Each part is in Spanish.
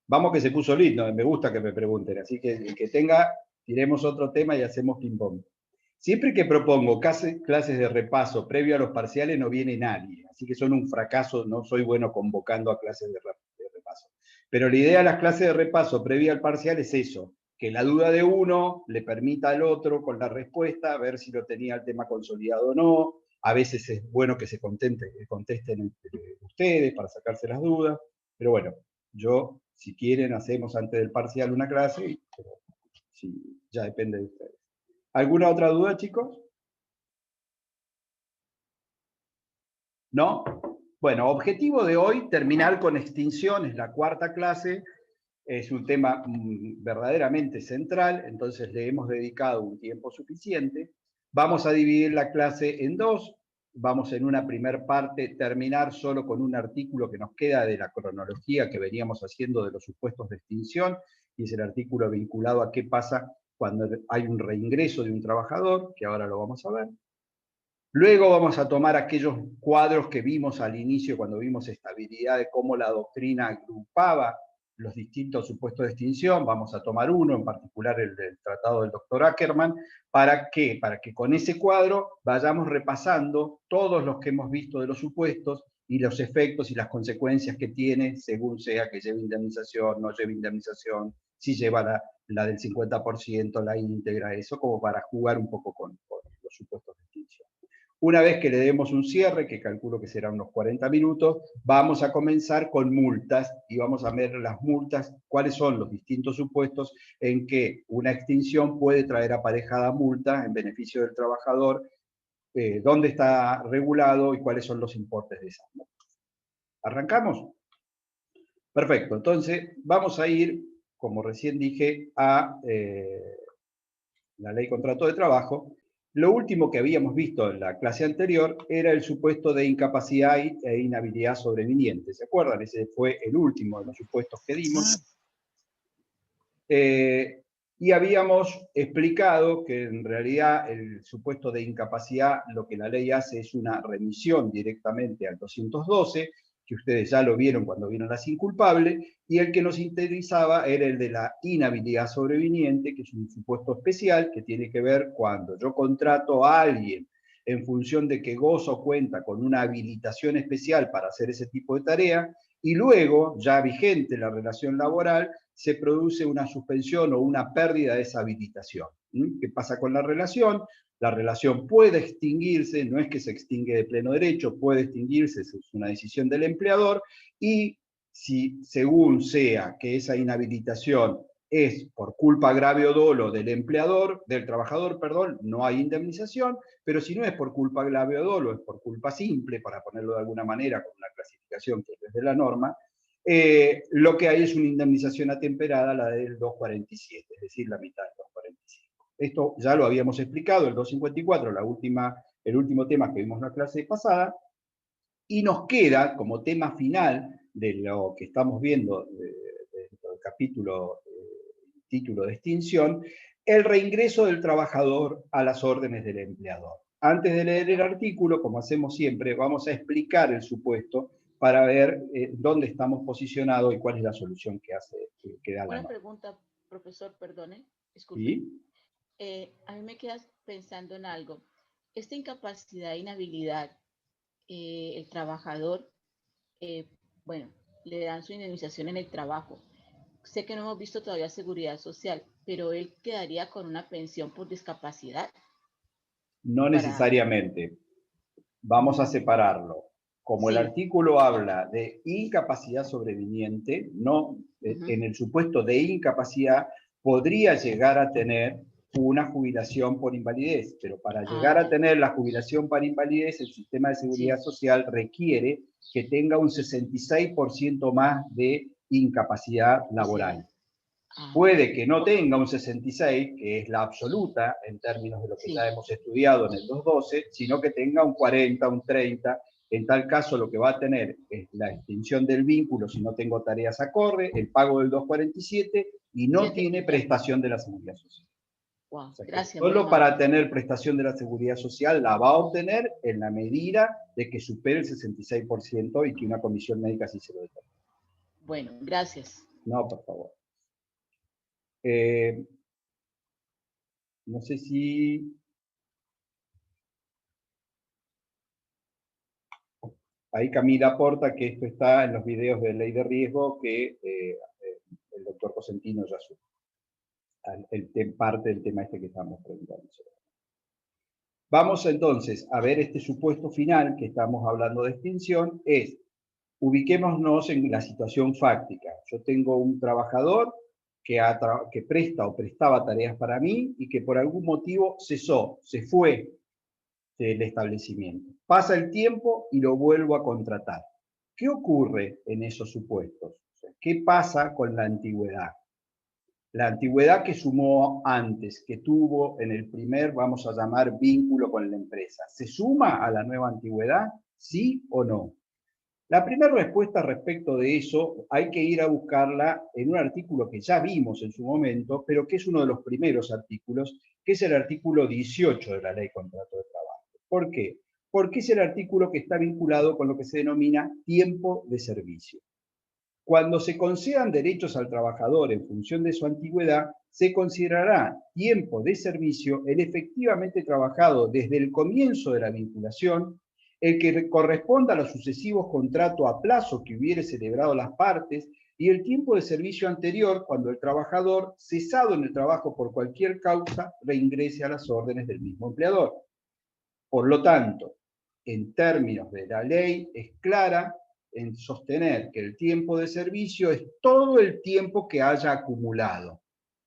Vamos que se puso lindo, me gusta que me pregunten, así que el que tenga, tiremos otro tema y hacemos ping-pong. Siempre que propongo clases de repaso previo a los parciales no viene nadie, así que son un fracaso, no soy bueno convocando a clases de repaso. Pero la idea de las clases de repaso previo al parcial es eso, que la duda de uno le permita al otro con la respuesta ver si lo tenía el tema consolidado o no. A veces es bueno que se contesten ustedes para sacarse las dudas, pero bueno, yo, si quieren, hacemos antes del parcial una clase, pero sí, ya depende de ustedes. ¿Alguna otra duda, chicos? ¿No? Bueno, objetivo de hoy, terminar con extinciones, la cuarta clase. Es un tema verdaderamente central, entonces le hemos dedicado un tiempo suficiente. Vamos a dividir la clase en dos. Vamos en una primer parte terminar solo con un artículo que nos queda de la cronología que veníamos haciendo de los supuestos de extinción, y es el artículo vinculado a qué pasa cuando hay un reingreso de un trabajador, que ahora lo vamos a ver. Luego vamos a tomar aquellos cuadros que vimos al inicio cuando vimos estabilidad, de cómo la doctrina agrupaba los distintos supuestos de extinción. Vamos a tomar uno, en particular el del tratado del doctor Ackerman. ¿Para qué? Para que con ese cuadro vayamos repasando todos los que hemos visto de los supuestos y los efectos y las consecuencias que tiene, según sea que lleve indemnización, no lleve indemnización, si lleva la del 50%, la íntegra, eso como para jugar un poco con los supuestos de extinción. Una vez que le demos un cierre, que calculo que será unos 40 minutos, vamos a comenzar con multas y vamos a ver las multas, cuáles son los distintos supuestos en que una extinción puede traer aparejada multa en beneficio del trabajador, dónde está regulado y cuáles son los importes de esas multas. ¿Arrancamos? Perfecto, entonces vamos a ir, como recién dije, a la ley contrato de trabajo. Lo último que habíamos visto en la clase anterior era el supuesto de incapacidad e inhabilidad sobreviniente. ¿Se acuerdan? Ese fue el último de los supuestos que dimos. Y habíamos explicado que en realidad el supuesto de incapacidad lo que la ley hace es una remisión directamente al 212, que ustedes ya lo vieron cuando vieron las inculpables, y el que nos interesaba era el de la inhabilidad sobreviniente, que es un supuesto especial que tiene que ver cuando yo contrato a alguien en función de que goza o cuenta con una habilitación especial para hacer ese tipo de tarea, y luego, ya vigente la relación laboral, se produce una suspensión o una pérdida de esa habilitación. ¿Qué pasa con la relación? La relación puede extinguirse, no es que se extingue de pleno derecho, puede extinguirse, es una decisión del empleador, y si según sea que esa inhabilitación es por culpa grave o dolo del empleador, del trabajador, perdón, no hay indemnización, pero si no es por culpa grave o dolo, es por culpa simple, para ponerlo de alguna manera con una clasificación que es desde la norma, lo que hay es una indemnización atemperada, la del 247, es decir, la mitad del 245. Esto ya lo habíamos explicado, el 254, el último tema que vimos en la clase pasada, y nos queda como tema final de lo que estamos viendo del capítulo, título de extinción, el reingreso del trabajador a las órdenes del empleador. Antes de leer el artículo, como hacemos siempre, vamos a explicar el supuesto para ver dónde estamos posicionados y cuál es la solución que da la Una norma. pregunta, profesor, perdone, disculpe. ¿Sí? A mí me quedas pensando en algo. Esta incapacidad e inhabilidad, el trabajador, eh, bueno, le dan su indemnización en el trabajo. Sé que no hemos visto todavía seguridad social, pero él quedaría con una pensión por discapacidad No para... necesariamente. Vamos a separarlo. Como el Sí. artículo habla de incapacidad sobreviniente, no, Uh-huh. en el supuesto de incapacidad podría llegar a tener una jubilación por invalidez, pero para Ah, llegar a ya. tener la jubilación por invalidez, el sistema de seguridad Sí, social requiere que tenga un 66% más de incapacidad laboral. capacidad. Ah, Puede que no tenga un 66, que es la absoluta en términos de lo que ya sí, hemos estudiado en el 212, sino que tenga un 40, un 30. En tal caso, lo que va a tener es la extinción del vínculo si no tengo tareas acorde, el pago del 247 y no siete tiene y ya. prestación de la seguridad social. O Wow, sea que gracias, muy solo amable. para tener prestación de la seguridad social la va a obtener en la medida de que supere el 66% y que una comisión médica sí se lo determine. Bueno, gracias. No, por favor. No sé si... Ahí Camila aporta que esto está en los videos de ley de riesgo que el doctor Cosentino ya supo. Parte del tema este que estamos preguntando. Vamos entonces a ver este supuesto final que estamos hablando de extinción, es, ubiquémonos en la situación fáctica. Yo tengo un trabajador que presta o prestaba tareas para mí y que por algún motivo cesó, se fue del establecimiento. Pasa el tiempo y lo vuelvo a contratar. ¿Qué ocurre en esos supuestos? ¿Qué pasa con la antigüedad? La antigüedad que sumó antes, que tuvo en el primer, vamos a llamar, vínculo con la empresa, ¿se suma a la nueva antigüedad? ¿Sí o no? La primera respuesta respecto de eso hay que ir a buscarla en un artículo que ya vimos en su momento, pero que es uno de los primeros artículos, que es el artículo 18 de la Ley de Contrato de Trabajo. ¿Por qué? Porque es el artículo que está vinculado con lo que se denomina tiempo de servicio. Cuando se concedan derechos al trabajador en función de su antigüedad, se considerará tiempo de servicio el efectivamente trabajado desde el comienzo de la vinculación, el que corresponda a los sucesivos contratos a plazo que hubiere celebrado las partes y el tiempo de servicio anterior cuando el trabajador, cesado en el trabajo por cualquier causa, reingrese a las órdenes del mismo empleador. Por lo tanto, en términos de la ley, es clara en sostener que el tiempo de servicio es todo el tiempo que haya acumulado.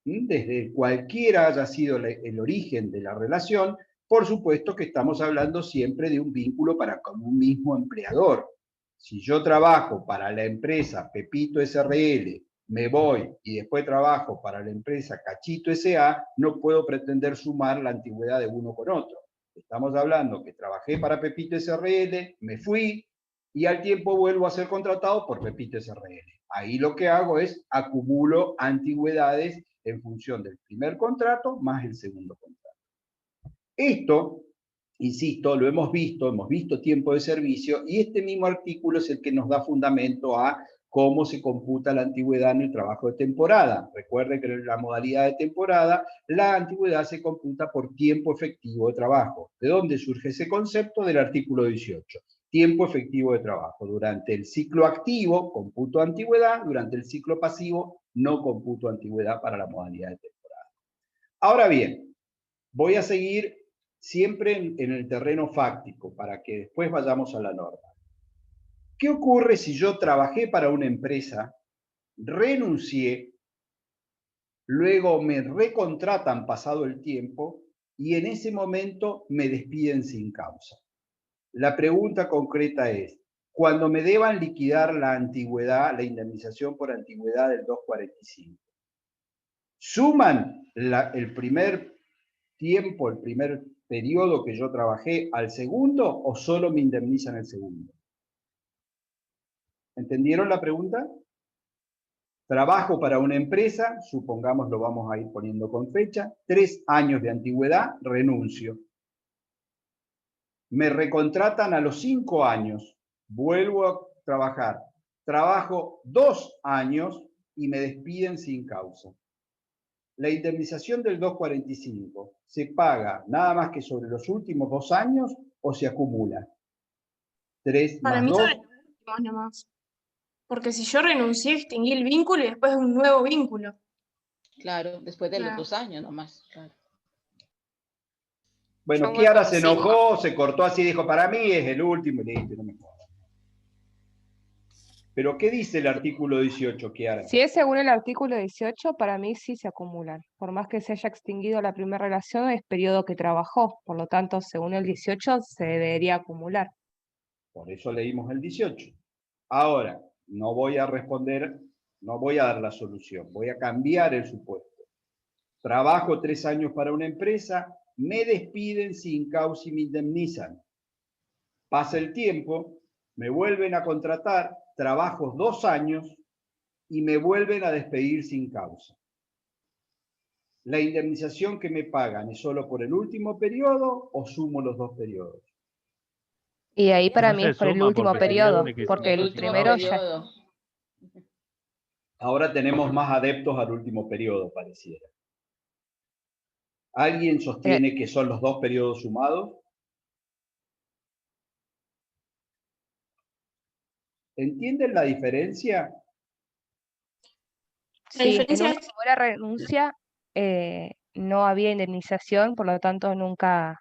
Desde cualquiera haya sido el origen de la relación, por supuesto que estamos hablando siempre de un vínculo para con un mismo empleador. Si yo trabajo para la empresa Pepito SRL, me voy y después trabajo para la empresa Cachito SA, no puedo pretender sumar la antigüedad de uno con otro. Estamos hablando que trabajé para Pepito SRL, me fui, y al tiempo vuelvo a ser contratado por Pepito SRL. Ahí lo que hago es acumulo antigüedades en función del primer contrato más el segundo contrato. Esto, insisto, lo hemos visto tiempo de servicio, y este mismo artículo es el que nos da fundamento a cómo se computa la antigüedad en el trabajo de temporada. Recuerden que en la modalidad de temporada, la antigüedad se computa por tiempo efectivo de trabajo. ¿De dónde surge ese concepto? Del artículo 18. Tiempo efectivo de trabajo. Durante el ciclo activo, computo antigüedad. Durante el ciclo pasivo, no computo antigüedad para la modalidad de temporada. Ahora bien, voy a seguir siempre en el terreno fáctico para que después vayamos a la norma. ¿Qué ocurre si yo trabajé para una empresa, renuncié, luego me recontratan pasado el tiempo y en ese momento me despiden sin causa? La pregunta concreta es, cuando me deban liquidar la antigüedad, la indemnización por antigüedad del 245, ¿suman el primer tiempo, el primer periodo que yo trabajé al segundo o solo me indemnizan el segundo? ¿Entendieron la pregunta? Trabajo para una empresa, supongamos lo vamos a ir poniendo con fecha, 3 años de antigüedad, renuncio. Me recontratan a los 5 años, vuelvo a trabajar. Trabajo 2 años y me despiden sin causa. La indemnización del 245, ¿se paga nada más que sobre los últimos 2 años o se acumula? 3 Para más mí 2. son los últimos nomás. Porque si yo renuncié, extinguí el vínculo y después un nuevo vínculo. Claro, después de los Claro. 2 años nomás. Claro. Bueno, Yo Kiara voto se 5. enojó, se cortó así, dijo, para mí es el último, y listo, no me jodas. Pero, ¿qué dice el artículo 18, Kiara? Si es según el artículo 18, para mí sí se acumulan. Por más que se haya extinguido la primera relación, es periodo que trabajó. Por lo tanto, según el 18, se debería acumular. Por eso leímos el 18. Ahora, no voy a responder, no voy a dar la solución, voy a cambiar el supuesto. Trabajo 3 años para una empresa, me despiden sin causa y me indemnizan. Pasa el tiempo, me vuelven a contratar, trabajo 2 años y me vuelven a despedir sin causa. ¿La indemnización que me pagan es solo por el último periodo o sumo los 2 periodos? Y ahí para No mí se es por el suma último porque sería periodo, único y porque El el último primero ya... periodo. Ahora tenemos más adeptos al último periodo, pareciera. ¿Alguien sostiene que son los dos periodos sumados? ¿Entienden la diferencia? La Sí, en diferencia una es, primera renuncia no había indemnización, por lo tanto nunca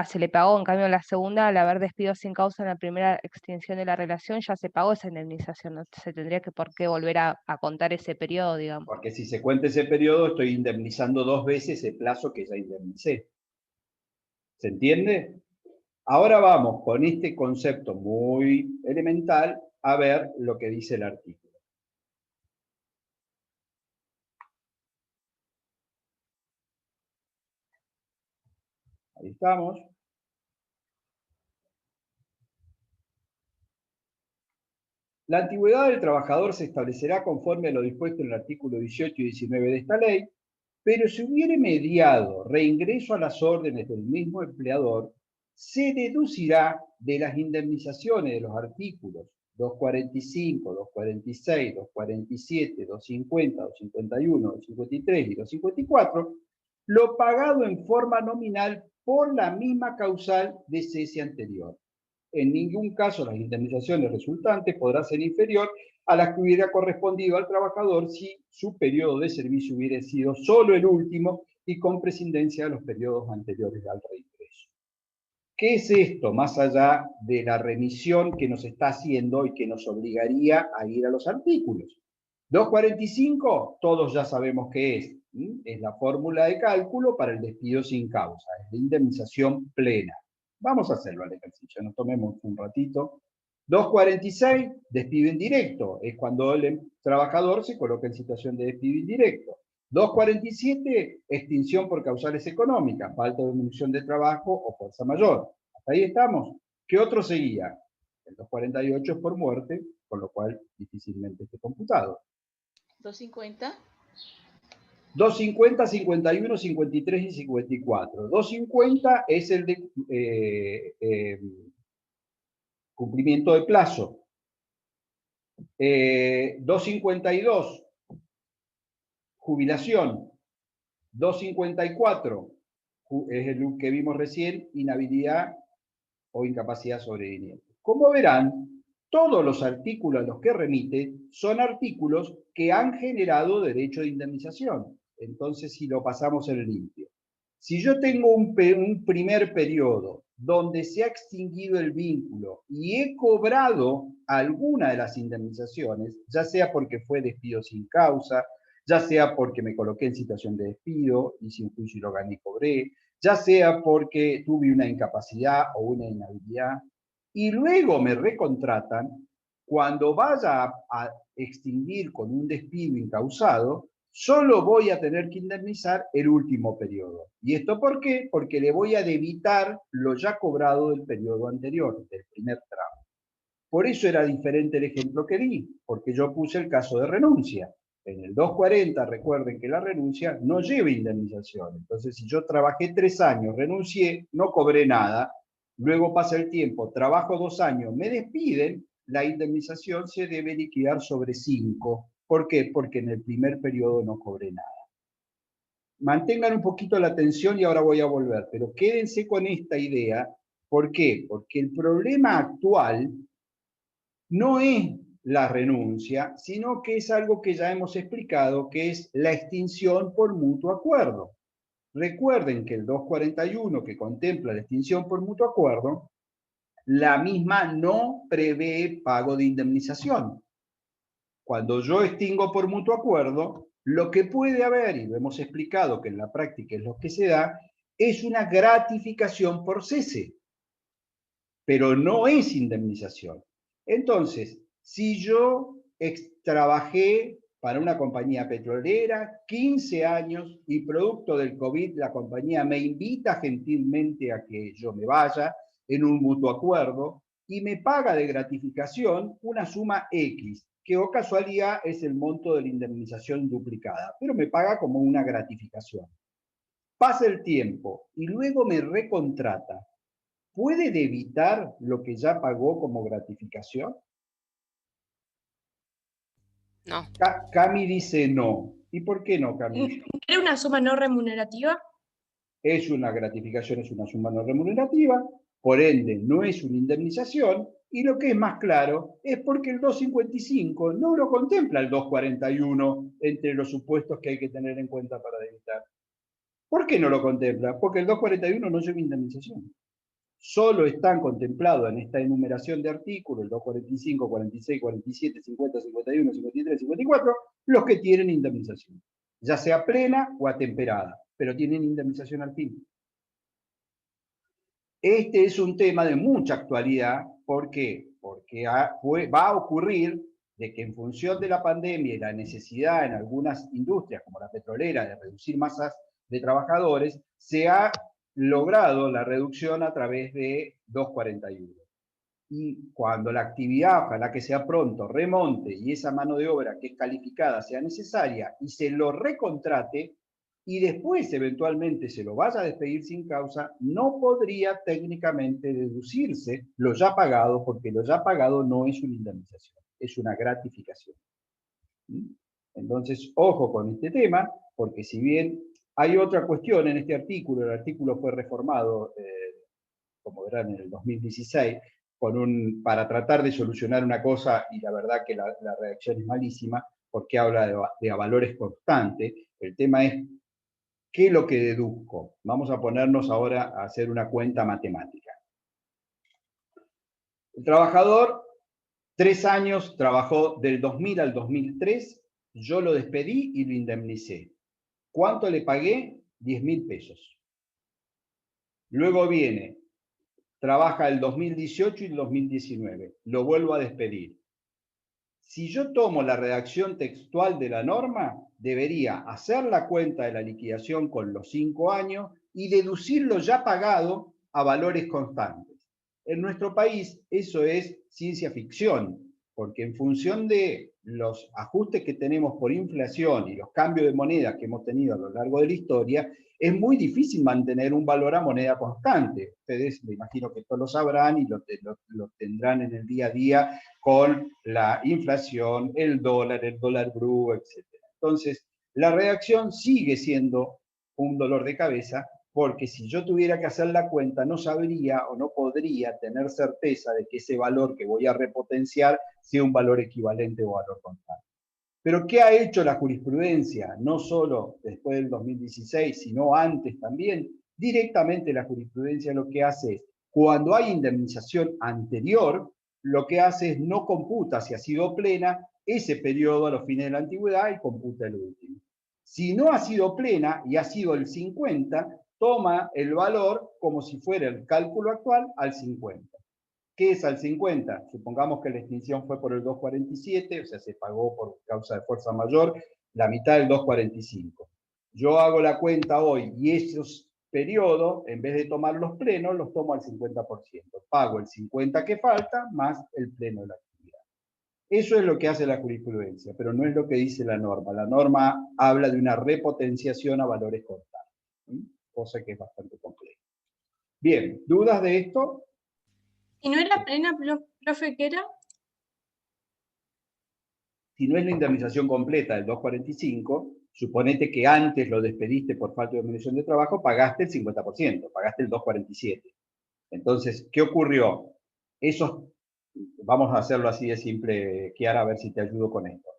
se le pagó. En cambio, en la segunda, al haber despido sin causa en la primera extinción de la relación, ya se pagó esa indemnización. No se tendría que por qué volver a contar ese periodo, digamos. Porque si se cuenta ese periodo, estoy indemnizando 2 veces el plazo que ya indemnicé. ¿Se entiende? Ahora vamos con este concepto muy elemental a ver lo que dice el artículo. Ahí estamos. La antigüedad del trabajador se establecerá conforme a lo dispuesto en el artículo 18 y 19 de esta ley, pero si hubiere mediado reingreso a las órdenes del mismo empleador, se deducirá de las indemnizaciones de los artículos 245, 246, 247, 250, 251, 253 y 254 lo pagado en forma nominal por la misma causal de cese anterior. En ningún caso las indemnizaciones resultantes podrán ser inferior a las que hubiera correspondido al trabajador si su periodo de servicio hubiera sido solo el último y con prescindencia de los periodos anteriores al reingreso. ¿Qué es esto más allá de la remisión que nos está haciendo y que nos obligaría a ir a los artículos? 245, todos ya sabemos qué es. Es la fórmula de cálculo para el despido sin causa, es la indemnización plena. Vamos a hacerlo al ejercicio, nos tomemos un ratito. 246, despido indirecto, es cuando el trabajador se coloca en situación de despido indirecto. 247, extinción por causales económicas, falta de disminución de trabajo o fuerza mayor. Hasta ahí estamos. ¿Qué otro seguía? El 248 es por muerte, con lo cual difícilmente esté computado. 250. 250, 51, 53 y 54. 250 es el de cumplimiento de plazo. 252, jubilación. 254 es el que vimos recién, inhabilidad o incapacidad sobreviniente. Como verán, todos los artículos a los que remite son artículos que han generado derecho de indemnización. Entonces, si lo pasamos en limpio. Si yo tengo un primer periodo donde se ha extinguido el vínculo y he cobrado alguna de las indemnizaciones, ya sea porque fue despido sin causa, ya sea porque me coloqué en situación de despido y sin juicio y lo gané y cobré, ya sea porque tuve una incapacidad o una inhabilidad, y luego me recontratan, cuando vaya a extinguir con un despido incausado, solo voy a tener que indemnizar el último periodo. ¿Y esto por qué? Porque le voy a debitar lo ya cobrado del periodo anterior, del primer tramo. Por eso era diferente el ejemplo que di, porque yo puse el caso de renuncia. En el 240, recuerden que la renuncia no lleva indemnización. Entonces, si yo trabajé 3 años, renuncié, no cobré nada, luego pasa el tiempo, trabajo 2 años, me despiden, la indemnización se debe liquidar sobre 5. ¿Por qué? Porque en el primer periodo no cobré nada. Mantengan un poquito la atención y ahora voy a volver, pero quédense con esta idea. ¿Por qué? Porque el problema actual no es la renuncia, sino que es algo que ya hemos explicado, que es la extinción por mutuo acuerdo. Recuerden que el 241, que contempla la extinción por mutuo acuerdo, la misma no prevé pago de indemnización. Cuando yo extingo por mutuo acuerdo, lo que puede haber, y lo hemos explicado que en la práctica es lo que se da, es una gratificación por cese, pero no es indemnización. Entonces, si yo trabajé para una compañía petrolera 15 años y producto del COVID la compañía me invita gentilmente a que yo me vaya en un mutuo acuerdo y me paga de gratificación una suma X, que o casualidad es el monto de la indemnización duplicada, pero me paga como una gratificación. Pasa el tiempo y luego me recontrata. ¿Puede debitar lo que ya pagó como gratificación? No. Cami dice no. ¿Y por qué no, Cami? ¿Era una suma no remunerativa? Es una gratificación, es una suma no remunerativa, por ende no es una indemnización, y lo que es más claro es porque el 255 no lo contempla el 241 entre los supuestos que hay que tener en cuenta para debitar. ¿Por qué no lo contempla? Porque el 241 no lleva indemnización. Solo están contemplados en esta enumeración de artículos, el 245, 46, 47, 50, 51, 53, 54, los que tienen indemnización, ya sea plena o atemperada, pero tienen indemnización al fin. Este es un tema de mucha actualidad. ¿Por qué? Porque va a ocurrir de que en función de la pandemia y la necesidad en algunas industrias, como la petrolera, de reducir masas de trabajadores, se ha logrado la reducción a través de 241. Y cuando la actividad, ojalá que sea pronto, remonte y esa mano de obra que es calificada sea necesaria y se lo recontrate, y después eventualmente se lo vaya a despedir sin causa, no podría técnicamente deducirse lo ya pagado, porque lo ya pagado no es una indemnización, es una gratificación. Entonces, ojo con este tema, porque si bien hay otra cuestión en este artículo, el artículo fue reformado, como verán, en el 2016, para tratar de solucionar una cosa, y la verdad que la redacción es malísima, porque habla de valores constantes. El tema es, ¿qué es lo que deduzco? Vamos a ponernos ahora a hacer una cuenta matemática. El trabajador, 3 años trabajó del 2000 al 2003, yo lo despedí y lo indemnicé. ¿Cuánto le pagué? 10.000 pesos. Luego viene, trabaja el 2018 y el 2019, lo vuelvo a despedir. Si yo tomo la redacción textual de la norma, debería hacer la cuenta de la liquidación con los 5 años y deducir lo ya pagado a valores constantes. En nuestro país eso es ciencia ficción, porque en función de los ajustes que tenemos por inflación y los cambios de moneda que hemos tenido a lo largo de la historia, es muy difícil mantener un valor a moneda constante. Ustedes me imagino que esto lo sabrán y lo tendrán en el día a día con la inflación, el dólar blue, etc. Entonces, la redacción sigue siendo un dolor de cabeza, porque si yo tuviera que hacer la cuenta, no sabría o no podría tener certeza de que ese valor que voy a repotenciar sea un valor equivalente o valor constante. Pero ¿qué ha hecho la jurisprudencia? No solo después del 2016, sino antes también. Directamente la jurisprudencia lo que hace es, cuando hay indemnización anterior, lo que hace es no computa si ha sido plena ese periodo a los fines de la antigüedad y computa el último. Si no ha sido plena y ha sido el 50, toma el valor como si fuera el cálculo actual al 50. ¿Qué es al 50? Supongamos que la extinción fue por el 247, o sea, se pagó por causa de fuerza mayor la mitad del 245. Yo hago la cuenta hoy y esos periodos, en vez de tomar los plenos, los tomo al 50%. Pago el 50 que falta más el pleno de la actividad. Eso es lo que hace la jurisprudencia, pero no es lo que dice la norma. La norma habla de una repotenciación a valores constantes, cosa que es bastante compleja. Bien, ¿dudas de esto? ¿Y no era plena, profe, qué era? Si no es la indemnización completa del 245, suponete que antes lo despediste por falta de remuneración de trabajo, pagaste el 50%, pagaste el 247. Entonces, ¿qué ocurrió? Vamos a hacerlo así de simple, Kiara, a ver si te ayudo con esto.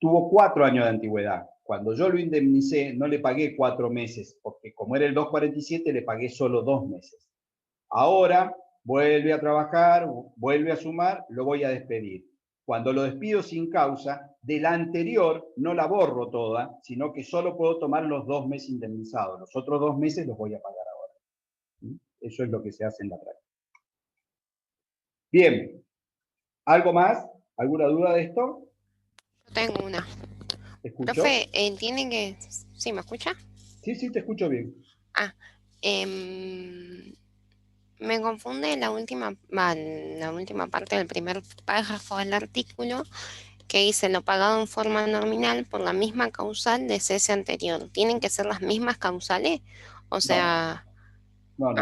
Tuvo 4 años de antigüedad. Cuando yo lo indemnicé, no le pagué 4 meses, porque como era el 247, le pagué solo 2 meses. Ahora vuelve a trabajar, vuelve a sumar, lo voy a despedir. Cuando lo despido sin causa, de la anterior no la borro toda, sino que solo puedo tomar los 2 meses indemnizados. Los otros 2 meses los voy a pagar ahora. Eso es lo que se hace en la práctica. Bien. ¿Algo más? ¿Alguna duda de esto? Yo tengo una. ¿Te escucho? Profe, tienen que... ¿Sí me escucha? Sí, te escucho bien. Me confunde la última parte del primer párrafo del artículo que dice lo pagado en forma nominal por la misma causal de cese anterior. ¿Tienen que ser las mismas causales? O sea... No.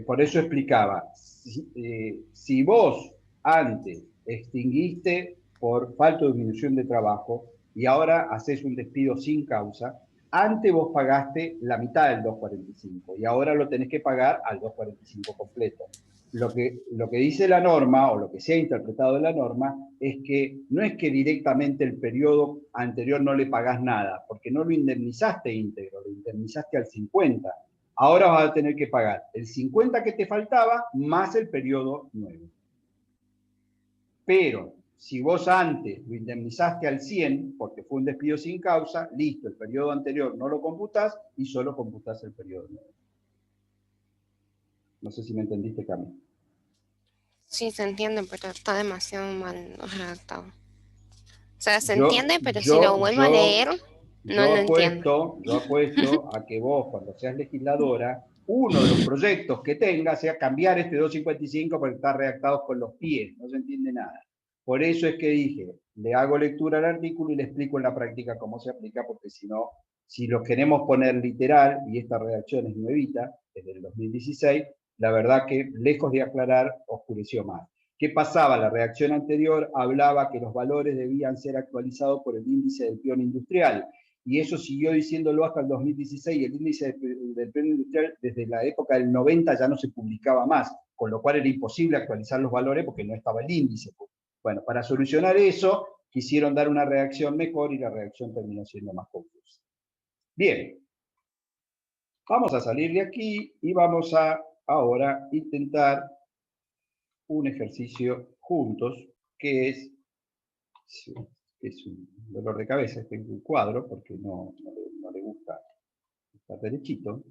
Por eso explicaba. Si vos antes extinguiste por falta de disminución de trabajo y ahora haces un despido sin causa, antes vos pagaste la mitad del 245 y ahora lo tenés que pagar al 245 completo. Lo que dice la norma, o lo que se ha interpretado de la norma, es que no es que directamente el periodo anterior no le pagás nada, porque no lo indemnizaste íntegro, lo indemnizaste al 50. Ahora vas a tener que pagar el 50 que te faltaba más el periodo nuevo. Pero si vos antes lo indemnizaste al 100, porque fue un despido sin causa, listo, el periodo anterior no lo computás y solo computás el periodo nuevo. No sé si me entendiste, Cami. Sí, se entiende, pero está demasiado mal redactado. O sea, se entiende, pero si lo vuelvo a leer, no lo entiendo. Yo apuesto a que vos, cuando seas legisladora, uno de los proyectos que tengas sea cambiar este 255 porque está redactado con los pies, no se entiende nada. Por eso es que dije, le hago lectura al artículo y le explico en la práctica cómo se aplica, porque si no, si lo queremos poner literal, y esta redacción es nuevita, es del 2016, la verdad que lejos de aclarar, oscureció más. ¿Qué pasaba? La redacción anterior hablaba que los valores debían ser actualizados por el índice del peón industrial, y eso siguió diciéndolo hasta el 2016, y el índice del peón industrial desde la época del 90 ya no se publicaba más, con lo cual era imposible actualizar los valores porque no estaba el índice. Bueno, para solucionar eso, quisieron dar una redacción mejor y la redacción terminó siendo más confusa. Bien, vamos a salir de aquí y vamos a ahora intentar un ejercicio juntos, que es un dolor de cabeza, este cuadro, porque no le gusta estar derechito.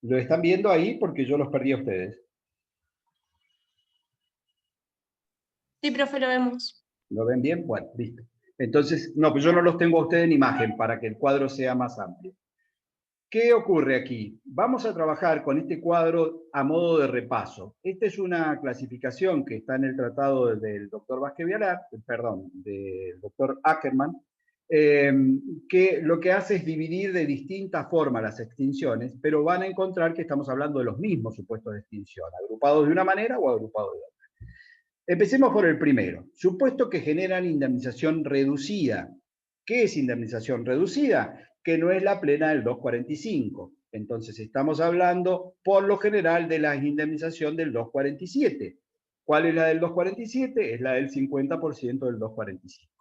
Lo están viendo ahí porque yo los perdí a ustedes. Sí, profe, lo vemos. ¿Lo ven bien? Bueno, listo. Entonces, no, pues yo no los tengo a ustedes en imagen para que el cuadro sea más amplio. ¿Qué ocurre aquí? Vamos a trabajar con este cuadro a modo de repaso. Esta es una clasificación que está en el tratado del doctor Vázquez Vialar, perdón, del doctor Ackerman, que lo que hace es dividir de distintas formas las extinciones, pero van a encontrar que estamos hablando de los mismos supuestos de extinción, agrupados de una manera o agrupados de otra. Empecemos por el primero. Supuesto que generan indemnización reducida. ¿Qué es indemnización reducida? Que no es la plena del 245. Entonces estamos hablando, por lo general, de la indemnización del 247. ¿Cuál es la del 247? Es la del 50% del 245.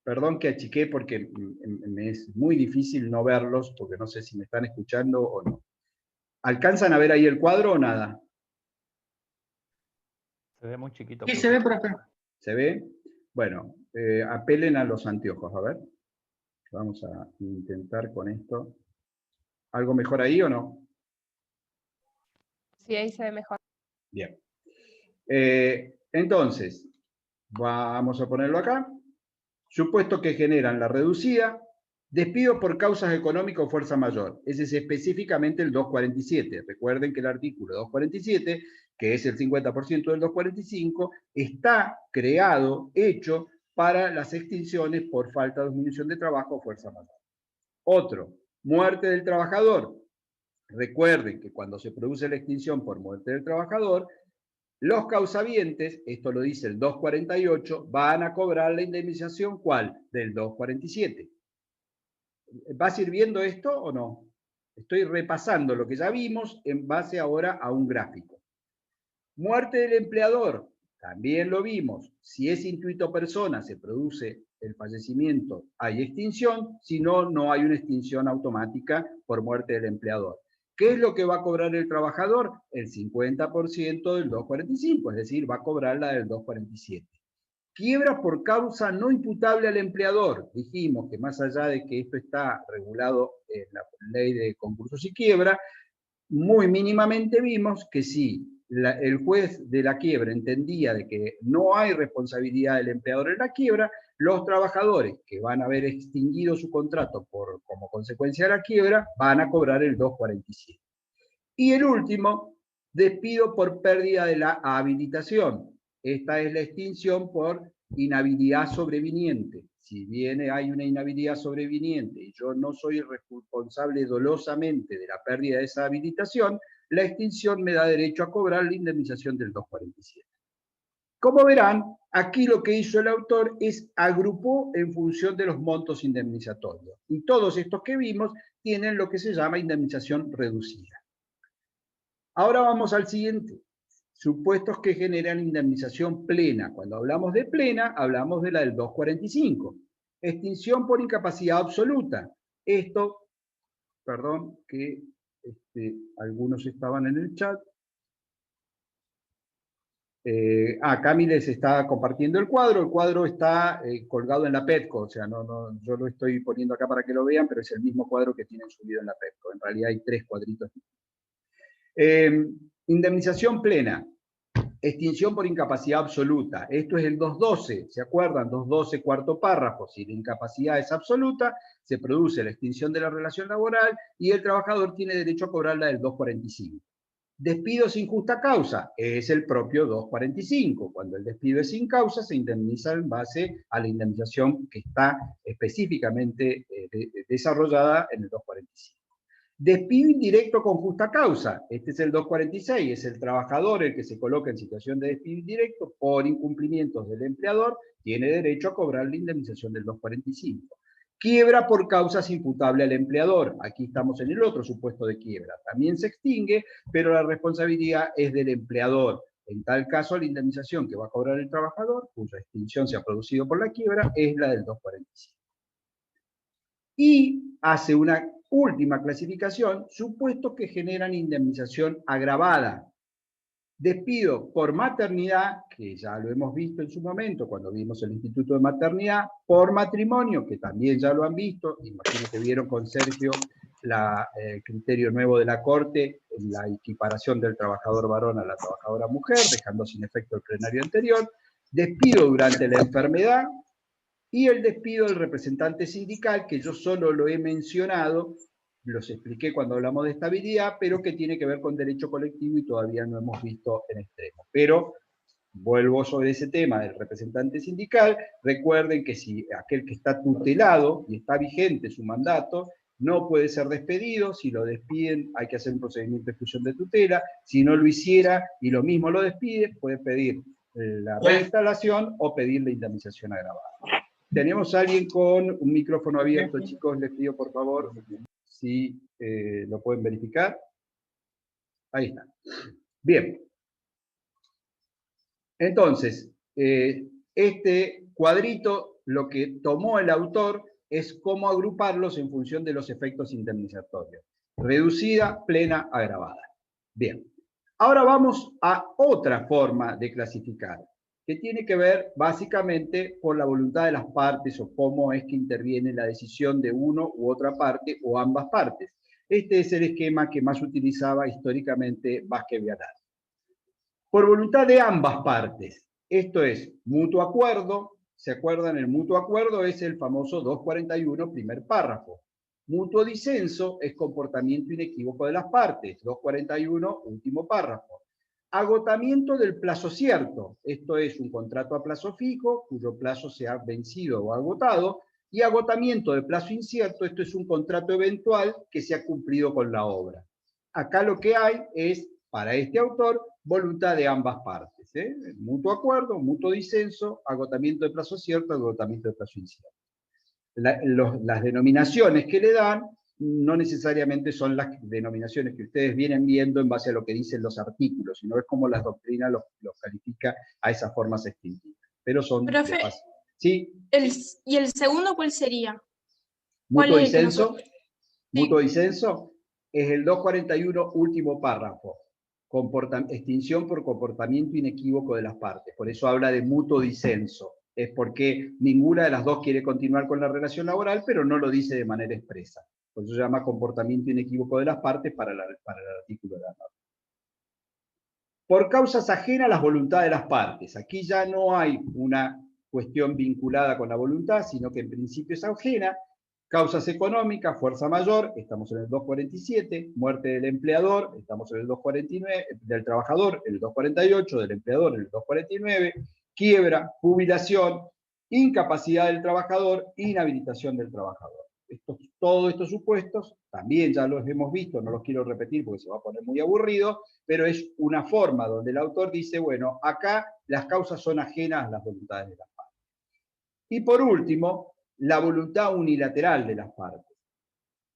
Perdón que achiqué porque me es muy difícil no verlos, porque no sé si me están escuchando o no. ¿Alcanzan a ver ahí el cuadro o nada? Se ve muy chiquito. Sí, se ve, profe. ¿Se ve? Bueno, apelen a los anteojos, a ver. Vamos a intentar con esto. ¿Algo mejor ahí o no? Sí, ahí se ve mejor. Bien. Entonces, vamos a ponerlo acá. Supuesto que generan la reducida, despido por causas económicas o fuerza mayor. Ese es específicamente el 247. Recuerden que el artículo 247, que es el 50% del 245, está creado, hecho para las extinciones por falta de disminución de trabajo o fuerza mayor. Otro, muerte del trabajador. Recuerden que cuando se produce la extinción por muerte del trabajador, los causavientes, esto lo dice el 248, van a cobrar la indemnización, ¿cuál? Del 247. ¿Va sirviendo esto o no? Estoy repasando lo que ya vimos en base ahora a un gráfico. Muerte del empleador, también lo vimos. Si es intuito persona, se produce el fallecimiento, hay extinción. Si no, no hay una extinción automática por muerte del empleador. ¿Qué es lo que va a cobrar el trabajador? El 50% del 245, es decir, va a cobrar la del 247. Quiebra por causa no imputable al empleador. Dijimos que más allá de que esto está regulado en la ley de concursos y quiebra, muy mínimamente vimos que si el juez de la quiebra entendía de que no hay responsabilidad del empleador en la quiebra, los trabajadores que van a haber extinguido su contrato como consecuencia de la quiebra van a cobrar el 247. Y el último, despido por pérdida de la habilitación. Esta es la extinción por inhabilidad sobreviniente. Si bien hay una inhabilidad sobreviniente y yo no soy responsable dolosamente de la pérdida de esa habilitación, la extinción me da derecho a cobrar la indemnización del 247. Como verán, aquí lo que hizo el autor es agrupó en función de los montos indemnizatorios. Y todos estos que vimos tienen lo que se llama indemnización reducida. Ahora vamos al siguiente. Supuestos que generan indemnización plena. Cuando hablamos de plena, hablamos de la del 245. Extinción por incapacidad absoluta. Esto, perdón, que algunos estaban en el chat. Cami les está compartiendo el cuadro está colgado en la Petco, o sea, yo lo estoy poniendo acá para que lo vean, pero es el mismo cuadro que tienen subido en la Petco. En realidad hay 3 cuadritos. Indemnización plena, extinción por incapacidad absoluta. Esto es el 212, ¿se acuerdan? 212, cuarto párrafo. Si la incapacidad es absoluta, se produce la extinción de la relación laboral y el trabajador tiene derecho a cobrarla del 245. Despido sin justa causa, es el propio 245. Cuando el despido es sin causa, se indemniza en base a la indemnización que está específicamente desarrollada en el 245. Despido indirecto con justa causa, este es el 246, es el trabajador el que se coloca en situación de despido indirecto por incumplimientos del empleador, tiene derecho a cobrar la indemnización del 245. Quiebra por causas imputables al empleador. Aquí estamos en el otro supuesto de quiebra. También se extingue, pero la responsabilidad es del empleador. En tal caso, la indemnización que va a cobrar el trabajador, cuya extinción se ha producido por la quiebra, es la del 245. Y hace una última clasificación, supuestos que generan indemnización agravada. Despido por maternidad, que ya lo hemos visto en su momento cuando vimos el Instituto de Maternidad, por matrimonio, que también ya lo han visto, imagino que vieron con Sergio el criterio nuevo de la Corte, en la equiparación del trabajador varón a la trabajadora mujer, dejando sin efecto el plenario anterior, despido durante la enfermedad, y el despido del representante sindical, que yo solo lo he mencionado, los expliqué cuando hablamos de estabilidad, pero que tiene que ver con derecho colectivo y todavía no hemos visto en extremo. Pero vuelvo sobre ese tema del representante sindical. Recuerden que si aquel que está tutelado y está vigente su mandato, no puede ser despedido. Si lo despiden, hay que hacer un procedimiento de exclusión de tutela. Si no lo hiciera y lo mismo lo despide, puede pedir la reinstalación o pedir la indemnización agravada. Tenemos a alguien con un micrófono abierto, chicos, les pido por favor si lo pueden verificar. Ahí está. Bien. Entonces, este cuadrito, lo que tomó el autor es cómo agruparlos en función de los efectos indemnizatorios. Reducida, plena, agravada. Bien. Ahora vamos a otra forma de clasificar, que tiene que ver básicamente con la voluntad de las partes o cómo es que interviene la decisión de uno u otra parte o ambas partes. Este es el esquema que más utilizaba históricamente Vázquez Vianal. Por voluntad de ambas partes. Esto es mutuo acuerdo. ¿Se acuerdan? El mutuo acuerdo es el famoso 241, primer párrafo. Mutuo disenso es comportamiento inequívoco de las partes. 241, último párrafo. Agotamiento del plazo cierto. Esto es un contrato a plazo fijo, cuyo plazo se ha vencido o agotado. Y agotamiento de plazo incierto, esto es un contrato eventual que se ha cumplido con la obra. Acá lo que hay es, para este autor, voluntad de ambas partes. Mutuo acuerdo, mutuo disenso, agotamiento de plazo cierto, agotamiento de plazo incierto. Las denominaciones que le dan no necesariamente son las denominaciones que ustedes vienen viendo en base a lo que dicen los artículos, sino es como la doctrina los califica a esas formas extintivas. Pero son... Profe, ¿sí? ¿Y el segundo cuál sería? Mutuo disenso. Mutuo disenso es el 241, último párrafo. Extinción por comportamiento inequívoco de las partes. Por eso habla de mutuo disenso. Es porque ninguna de las dos quiere continuar con la relación laboral, pero no lo dice de manera expresa. Por eso se llama comportamiento inequívoco de las partes para el artículo de la norma. Por causas ajenas a las voluntades de las partes. Aquí ya no hay una cuestión vinculada con la voluntad, sino que en principio es ajena. Causas económicas, fuerza mayor, estamos en el 247, muerte del empleador, estamos en el 249, del trabajador, en el 248, del empleador, en el 249, quiebra, jubilación, incapacidad del trabajador, inhabilitación del trabajador. todos estos supuestos, también ya los hemos visto, no los quiero repetir porque se va a poner muy aburrido, pero es una forma donde el autor dice, bueno, acá las causas son ajenas a las voluntades de las partes. Y por último, la voluntad unilateral de las partes.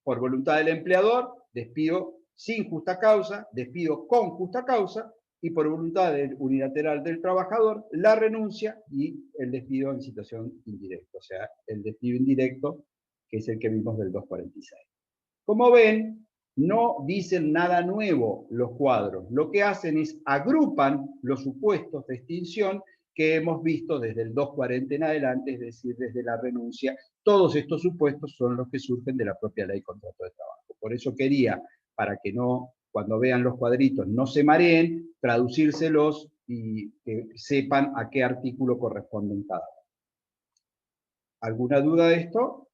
Por voluntad del empleador, despido sin justa causa, despido con justa causa, y por voluntad unilateral del trabajador, la renuncia y el despido en situación indirecta, o sea, el despido indirecto, que es el que vimos del 246. Como ven, no dicen nada nuevo los cuadros, lo que hacen es agrupan los supuestos de extinción que hemos visto desde el 240 en adelante, es decir, desde la renuncia. Todos estos supuestos son los que surgen de la propia ley de contrato de trabajo. Por eso quería, para que no, cuando vean los cuadritos, no se mareen, traducírselos y que sepan a qué artículo corresponden cada uno. ¿Alguna duda de esto?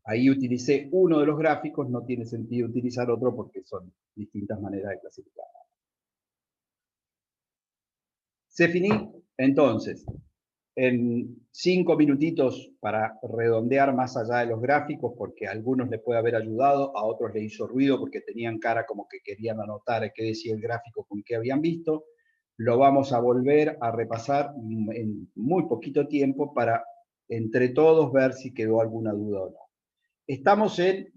Ahí utilicé uno de los gráficos, no tiene sentido utilizar otro porque son distintas maneras de clasificar. Se finí, entonces, en 5 minutitos para redondear más allá de los gráficos, porque a algunos les puede haber ayudado, a otros les hizo ruido porque tenían cara como que querían anotar qué decía el gráfico con qué habían visto. Lo vamos a volver a repasar en muy poquito tiempo para entre todos ver si quedó alguna duda o no. Estamos en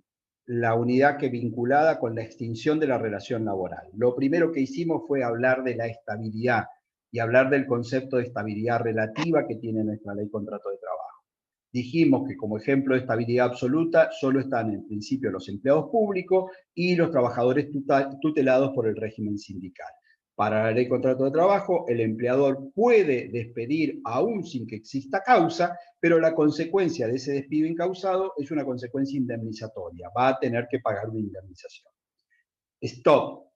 la unidad que vinculada con la extinción de la relación laboral. Lo primero que hicimos fue hablar de la estabilidad y hablar del concepto de estabilidad relativa que tiene nuestra ley de contrato de trabajo. Dijimos que como ejemplo de estabilidad absoluta solo están en principio los empleados públicos y los trabajadores tutelados por el régimen sindical. Para la ley de contrato de trabajo, el empleador puede despedir aún sin que exista causa, pero la consecuencia de ese despido incausado es una consecuencia indemnizatoria. Va a tener que pagar una indemnización. Stop.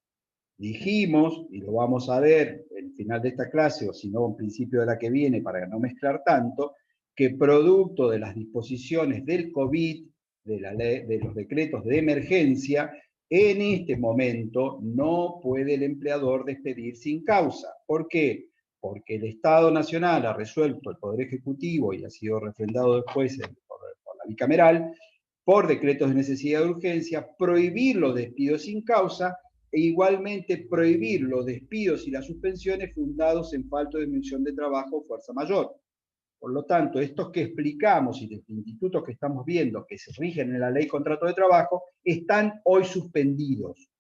Dijimos, y lo vamos a ver al final de esta clase, o si no, en principio de la que viene, para no mezclar tanto, que producto de las disposiciones del COVID, de la ley, de los decretos de emergencia, en este momento no puede el empleador despedir sin causa. ¿Por qué? Porque el Estado Nacional ha resuelto, el Poder Ejecutivo, y ha sido refrendado después por la bicameral, por decretos de necesidad de urgencia, prohibir los despidos sin causa e igualmente prohibir los despidos y las suspensiones fundados en falta de dimensión de trabajo o fuerza mayor. Por lo tanto, estos que explicamos y los institutos que estamos viendo que se rigen en la ley de contrato de trabajo están hoy suspendidos.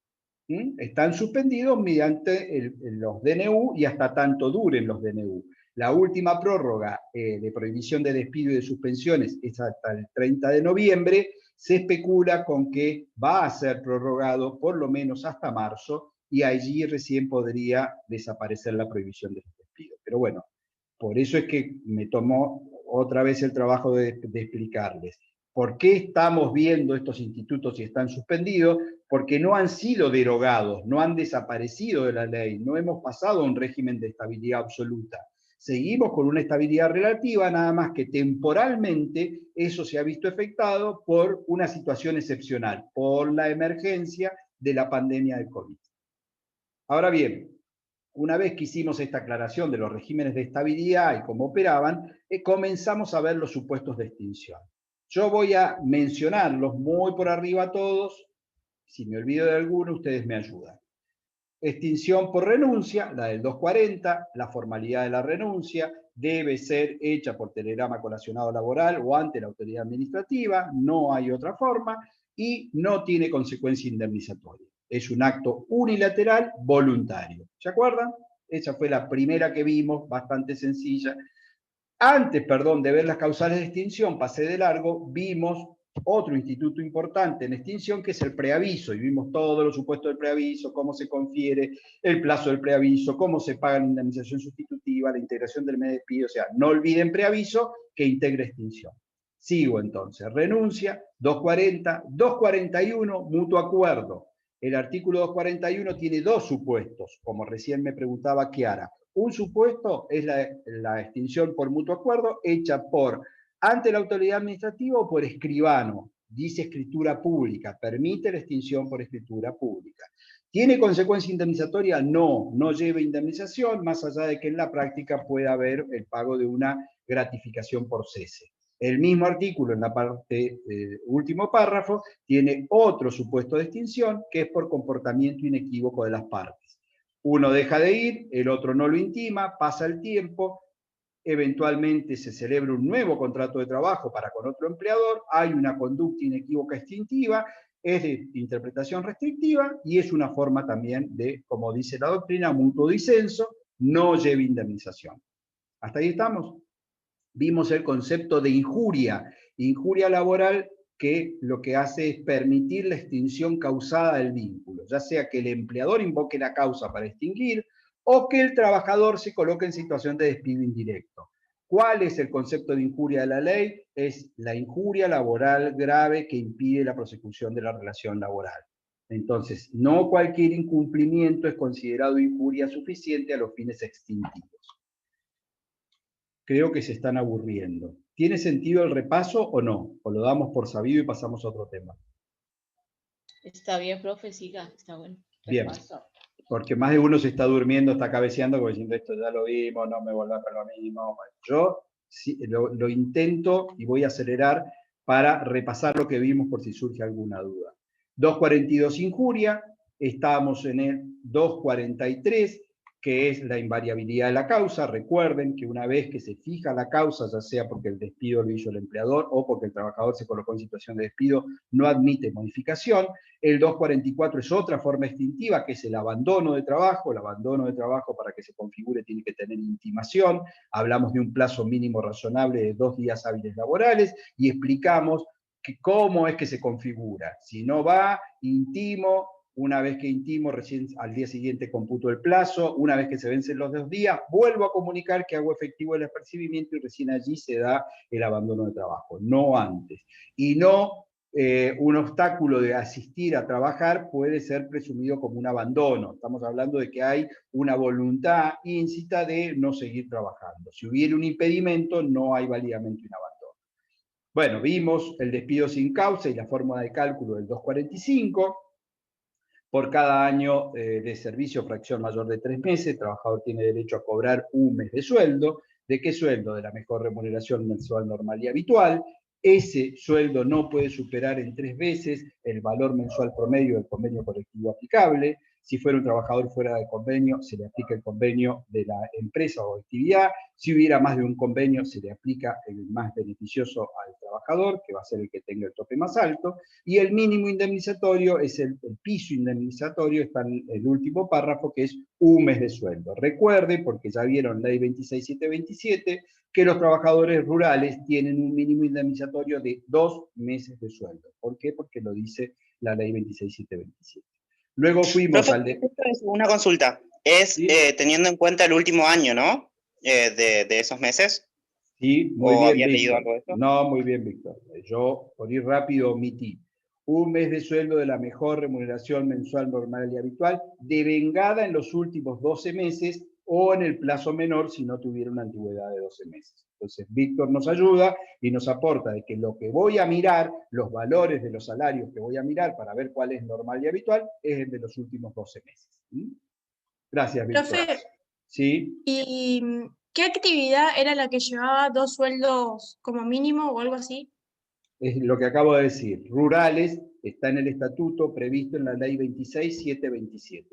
Están suspendidos mediante los DNU y hasta tanto duren los DNU. La última prórroga de prohibición de despido y de suspensiones es hasta el 30 de noviembre. Se especula con que va a ser prorrogado por lo menos hasta marzo y allí recién podría desaparecer la prohibición de despido. Pero bueno, por eso es que me tomó otra vez el trabajo de explicarles. ¿Por qué estamos viendo estos institutos y están suspendidos? Porque no han sido derogados, no han desaparecido de la ley, no hemos pasado a un régimen de estabilidad absoluta. Seguimos con una estabilidad relativa, nada más que temporalmente eso se ha visto afectado por una situación excepcional, por la emergencia de la pandemia del COVID. Ahora bien, una vez que hicimos esta aclaración de los regímenes de estabilidad y cómo operaban, comenzamos a ver los supuestos de extinción. Yo voy a mencionarlos muy por arriba a todos. Si me olvido de alguno, ustedes me ayudan. Extinción por renuncia, la del 240, la formalidad de la renuncia debe ser hecha por telegrama colacionado laboral o ante la autoridad administrativa, no hay otra forma, y no tiene consecuencia indemnizatoria. Es un acto unilateral voluntario. ¿Se acuerdan? Esa fue la primera que vimos, bastante sencilla. Antes, perdón, de ver las causales de extinción, pasé de largo, vimos otro instituto importante en extinción que es el preaviso, y vimos todos los supuestos del preaviso, cómo se confiere el plazo del preaviso, cómo se paga la indemnización sustitutiva, la integración del mes de despido, o sea, no olviden preaviso que integra extinción. Sigo entonces, renuncia, 240, 241, mutuo acuerdo. El artículo 241 tiene dos supuestos, como recién me preguntaba Chiara. Un supuesto es la extinción por mutuo acuerdo hecha ante la autoridad administrativa o por escribano. Dice escritura pública, permite la extinción por escritura pública. ¿Tiene consecuencia indemnizatoria? No, no lleva indemnización, más allá de que en la práctica pueda haber el pago de una gratificación por cese. El mismo artículo, en la parte, último párrafo, tiene otro supuesto de extinción, que es por comportamiento inequívoco de las partes. Uno deja de ir, el otro no lo intima, pasa el tiempo, eventualmente se celebra un nuevo contrato de trabajo para con otro empleador, hay una conducta inequívoca extintiva, es de interpretación restrictiva y es una forma también de, como dice la doctrina, mutuo disenso, no lleva indemnización. ¿Hasta ahí estamos? Vimos el concepto de injuria laboral, que lo que hace es permitir la extinción causada del vínculo, ya sea que el empleador invoque la causa para extinguir o que el trabajador se coloque en situación de despido indirecto. ¿Cuál es el concepto de injuria de la ley? Es la injuria laboral grave que impide la prosecución de la relación laboral. Entonces, no cualquier incumplimiento es considerado injuria suficiente a los fines extintivos. Creo que se están aburriendo. ¿Tiene sentido el repaso o no? ¿O lo damos por sabido y pasamos a otro tema? Está bien, profe, siga, está bueno. Bien, Repaso. porque más de uno se está durmiendo, está cabeceando, como diciendo, esto ya lo vimos, no me volvá con lo mismo. Bueno, yo sí, lo intento y voy a acelerar para repasar lo que vimos por si surge alguna duda. 242 injuria, estábamos en el 243, que es la invariabilidad de la causa. Recuerden que una vez que se fija la causa, ya sea porque el despido lo hizo el empleador o porque el trabajador se colocó en situación de despido, no admite modificación. El 244 es otra forma extintiva, que es el abandono de trabajo. El abandono de trabajo, para que se configure, tiene que tener intimación. Hablamos de un plazo mínimo razonable de 2 días hábiles laborales y explicamos cómo es que se configura. Si no va, intimo. Una vez que intimo, recién al día siguiente computo el plazo. Una vez que se vencen los 2 días, vuelvo a comunicar que hago efectivo el apercibimiento y recién allí se da el abandono de trabajo, no antes. Y no un obstáculo de asistir a trabajar puede ser presumido como un abandono. Estamos hablando de que hay una voluntad íncita de no seguir trabajando. Si hubiera un impedimento, no hay válidamente un abandono. Bueno, vimos el despido sin causa y la fórmula de cálculo del 245. Por cada año de servicio, fracción mayor de 3 meses, el trabajador tiene derecho a cobrar un mes de sueldo. ¿De qué sueldo? De la mejor remuneración mensual normal y habitual. Ese sueldo no puede superar en 3 veces el valor mensual promedio del convenio colectivo aplicable. Si fuera un trabajador fuera de convenio, se le aplica el convenio de la empresa o actividad. Si hubiera más de un convenio, se le aplica el más beneficioso al trabajador, que va a ser el que tenga el tope más alto. Y el mínimo indemnizatorio es el piso indemnizatorio, está en el último párrafo, que es un mes de sueldo. Recuerde, porque ya vieron Ley 26727, que los trabajadores rurales tienen un mínimo indemnizatorio de 2 meses de sueldo. ¿Por qué? Porque lo dice la Ley 26727. Luego fuimos al de... Una consulta. Es ¿Sí? Teniendo en cuenta el último año, ¿no? De esos meses. Sí, muy ¿O bien, había leído Víctor. algo de esto? No, muy bien, Víctor. Yo, por ir rápido, omití. Un mes de sueldo de la mejor remuneración mensual normal y habitual, devengada en los últimos 12 meses o en el plazo menor si no tuviera una antigüedad de 12 meses. Entonces, Víctor nos ayuda y nos aporta de que lo que voy a mirar, los valores de los salarios que voy a mirar para ver cuál es normal y habitual, es el de los últimos 12 meses. Gracias, Víctor. Profe, ¿Sí? ¿y qué actividad era la que llevaba 2 sueldos como mínimo o algo así? Es lo que acabo de decir. Rurales está en el estatuto previsto en la ley 26727.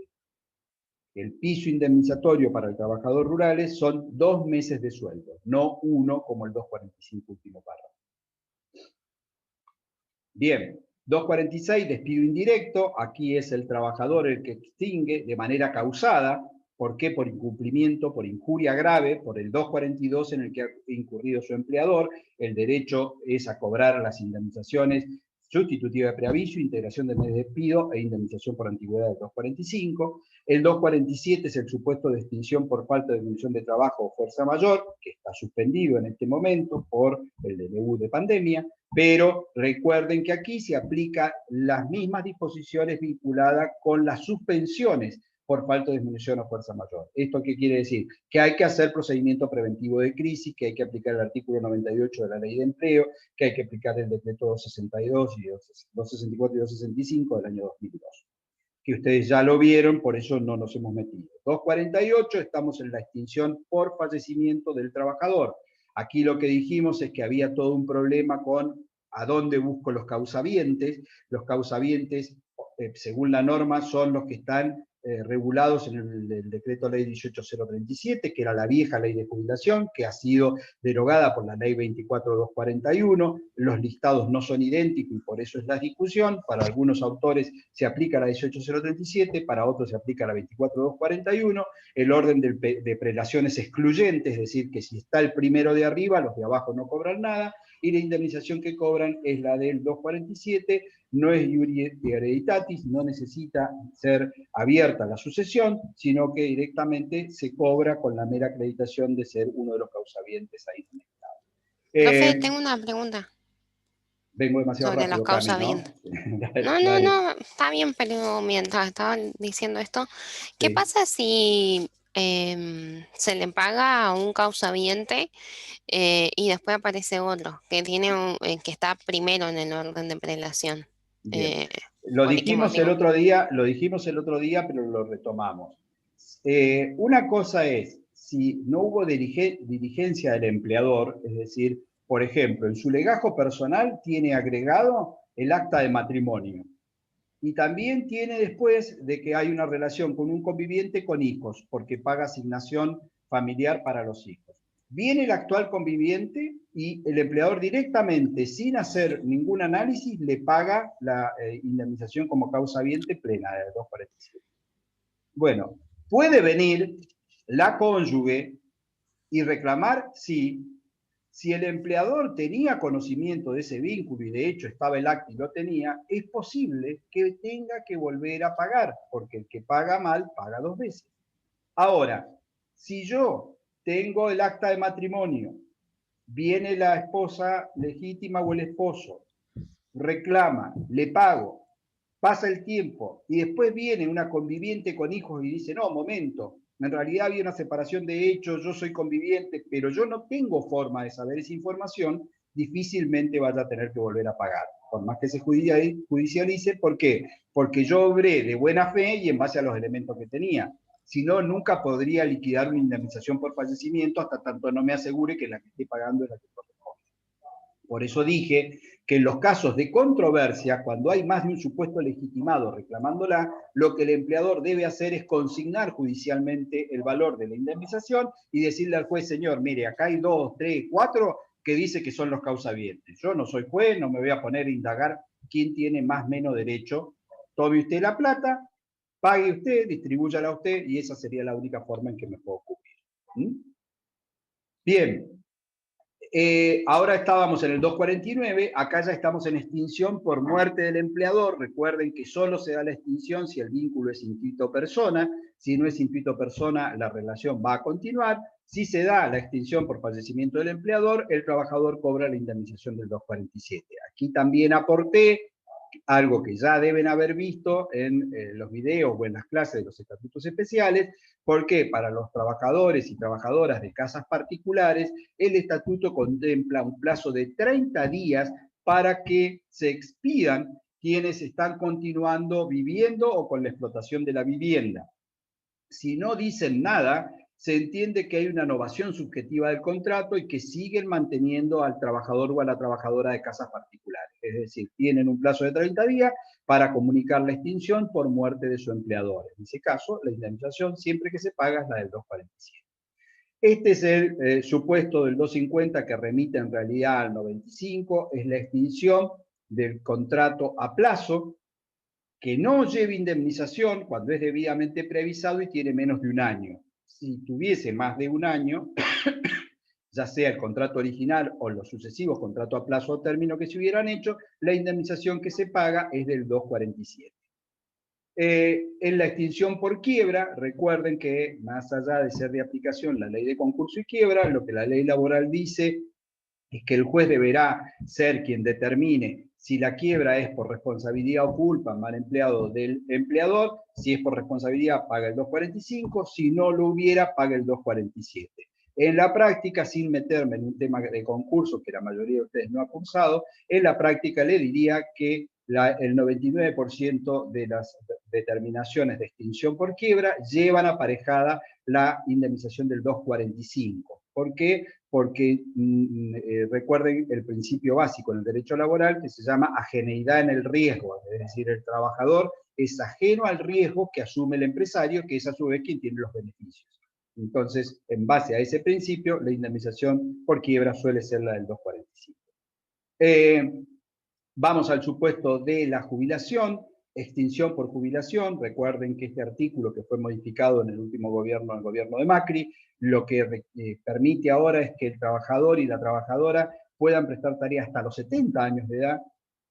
El piso indemnizatorio para el trabajador rurales son 2 meses de sueldo, no 1 como el 245 último párrafo. Bien, 246, despido indirecto. Aquí es el trabajador el que extingue de manera causada. ¿Por qué? Por incumplimiento, por injuria grave, por el 242 en el que ha incurrido su empleador. El derecho es a cobrar las indemnizaciones sustitutiva de preaviso, integración del mes de despido e indemnización por antigüedad del 245. El 247 es el supuesto de extinción por falta de disminución de trabajo o fuerza mayor, que está suspendido en este momento por el DNU de pandemia, pero recuerden que aquí se aplican las mismas disposiciones vinculadas con las suspensiones por falta de disminución o fuerza mayor. ¿Esto qué quiere decir? Que hay que hacer procedimiento preventivo de crisis, que hay que aplicar el artículo 98 de la Ley de Empleo, que hay que aplicar el decreto 262 y 264 y 265 del año 2002. Que ustedes ya lo vieron, por eso no nos hemos metido. 248, estamos en la extinción por fallecimiento del trabajador. Aquí lo que dijimos es que había todo un problema con a dónde busco los causavientes. Los causavientes, según la norma, son los que están regulados en el decreto ley 18037, que era la vieja ley de jubilación, que ha sido derogada por la ley 24241. Los listados no son idénticos y por eso es la discusión. Para algunos autores se aplica la 18037, para otros se aplica la 24241. El orden de prelación es excluyente, es decir, que si está el primero de arriba, los de abajo no cobran nada, y la indemnización que cobran es la del 247, no es iure hereditatis, no necesita ser abierta la sucesión, sino que directamente se cobra con la mera acreditación de ser uno de los causavientes ahí en el Estado. Profe, tengo una pregunta Vengo demasiado sobre los rápido, Cami, ¿no? causavientes. No, está bien, pero mientras estaba diciendo esto, ¿qué Sí. pasa si se le paga a un causaviente y después aparece otro que que está primero en el orden de prelación? Bien. Lo ¿Por qué dijimos motivo? el otro día, pero lo retomamos. Una cosa es, si no hubo diligencia del empleador, es decir, por ejemplo, en su legajo personal tiene agregado el acta de matrimonio. Y también tiene después de que hay una relación con un conviviente con hijos, porque paga asignación familiar para los hijos. Viene el actual conviviente y el empleador directamente, sin hacer ningún análisis, le paga la indemnización como causaviente plena de 247. Bueno, puede venir la cónyuge y reclamar, sí, si el empleador tenía conocimiento de ese vínculo y de hecho estaba el acta y lo tenía, es posible que tenga que volver a pagar, porque el que paga mal paga 2 veces. Ahora, si yo tengo el acta de matrimonio, viene la esposa legítima o el esposo, reclama, le pago, pasa el tiempo y después viene una conviviente con hijos y dice, no, momento, en realidad había una separación de hechos, yo soy conviviente, pero yo no tengo forma de saber esa información, difícilmente vaya a tener que volver a pagar, por más que se judicialice. ¿Por qué? Porque yo obré de buena fe y en base a los elementos que tenía. Si no, nunca podría liquidar una indemnización por fallecimiento hasta tanto no me asegure que la que estoy pagando es la que corresponde. Por eso dije que en los casos de controversia, cuando hay más de un supuesto legitimado reclamándola, lo que el empleador debe hacer es consignar judicialmente el valor de la indemnización y decirle al juez, señor, mire, acá hay 2, 3, 4 que dice que son los causavientes. Yo no soy juez, no me voy a poner a indagar quién tiene más o menos derecho. Tome usted la plata, pague usted, distribúyala a usted, y esa sería la única forma en que me puedo cubrir. Bien. Ahora estábamos en el 249, acá ya estamos en extinción por muerte del empleador. Recuerden que solo se da la extinción si el vínculo es intuito persona. Si no es intuito persona, la relación va a continuar. Si se da la extinción por fallecimiento del empleador, el trabajador cobra la indemnización del 247. Aquí también aporté algo que ya deben haber visto en los videos o en las clases de los estatutos especiales, porque para los trabajadores y trabajadoras de casas particulares, el estatuto contempla un plazo de 30 días para que se expidan quienes están continuando viviendo o con la explotación de la vivienda. Si no dicen nada, se entiende que hay una novación subjetiva del contrato y que siguen manteniendo al trabajador o a la trabajadora de casas particulares. Es decir, tienen un plazo de 30 días para comunicar la extinción por muerte de su empleador. En ese caso, la indemnización siempre que se paga es la del 247. Este es el supuesto del 250 que remite en realidad al 95, es la extinción del contrato a plazo que no lleve indemnización cuando es debidamente preavisado y tiene menos de un año. Si tuviese más de un año, ya sea el contrato original o los sucesivos contratos a plazo o término que se hubieran hecho, la indemnización que se paga es del 247. En la extinción por quiebra, recuerden que más allá de ser de aplicación la ley de concurso y quiebra, lo que la ley laboral dice es que el juez deberá ser quien determine si la quiebra es por responsabilidad o culpa mal empleado del empleador. Si es por responsabilidad, paga el 245, si no lo hubiera, paga el 247. En la práctica, sin meterme en un tema de concurso que la mayoría de ustedes no ha cursado, en la práctica le diría que el 99% de las determinaciones de extinción por quiebra llevan aparejada la indemnización del 245. ¿Por qué? porque recuerden el principio básico en el derecho laboral que se llama ajeneidad en el riesgo, es decir, el trabajador es ajeno al riesgo que asume el empresario, que es a su vez quien tiene los beneficios. Entonces, en base a ese principio, la indemnización por quiebra suele ser la del 245. Vamos al supuesto de la jubilación, extinción por jubilación. Recuerden que este artículo que fue modificado en el último gobierno, el gobierno de Macri, lo que permite ahora es que el trabajador y la trabajadora puedan prestar tareas hasta los 70 años de edad,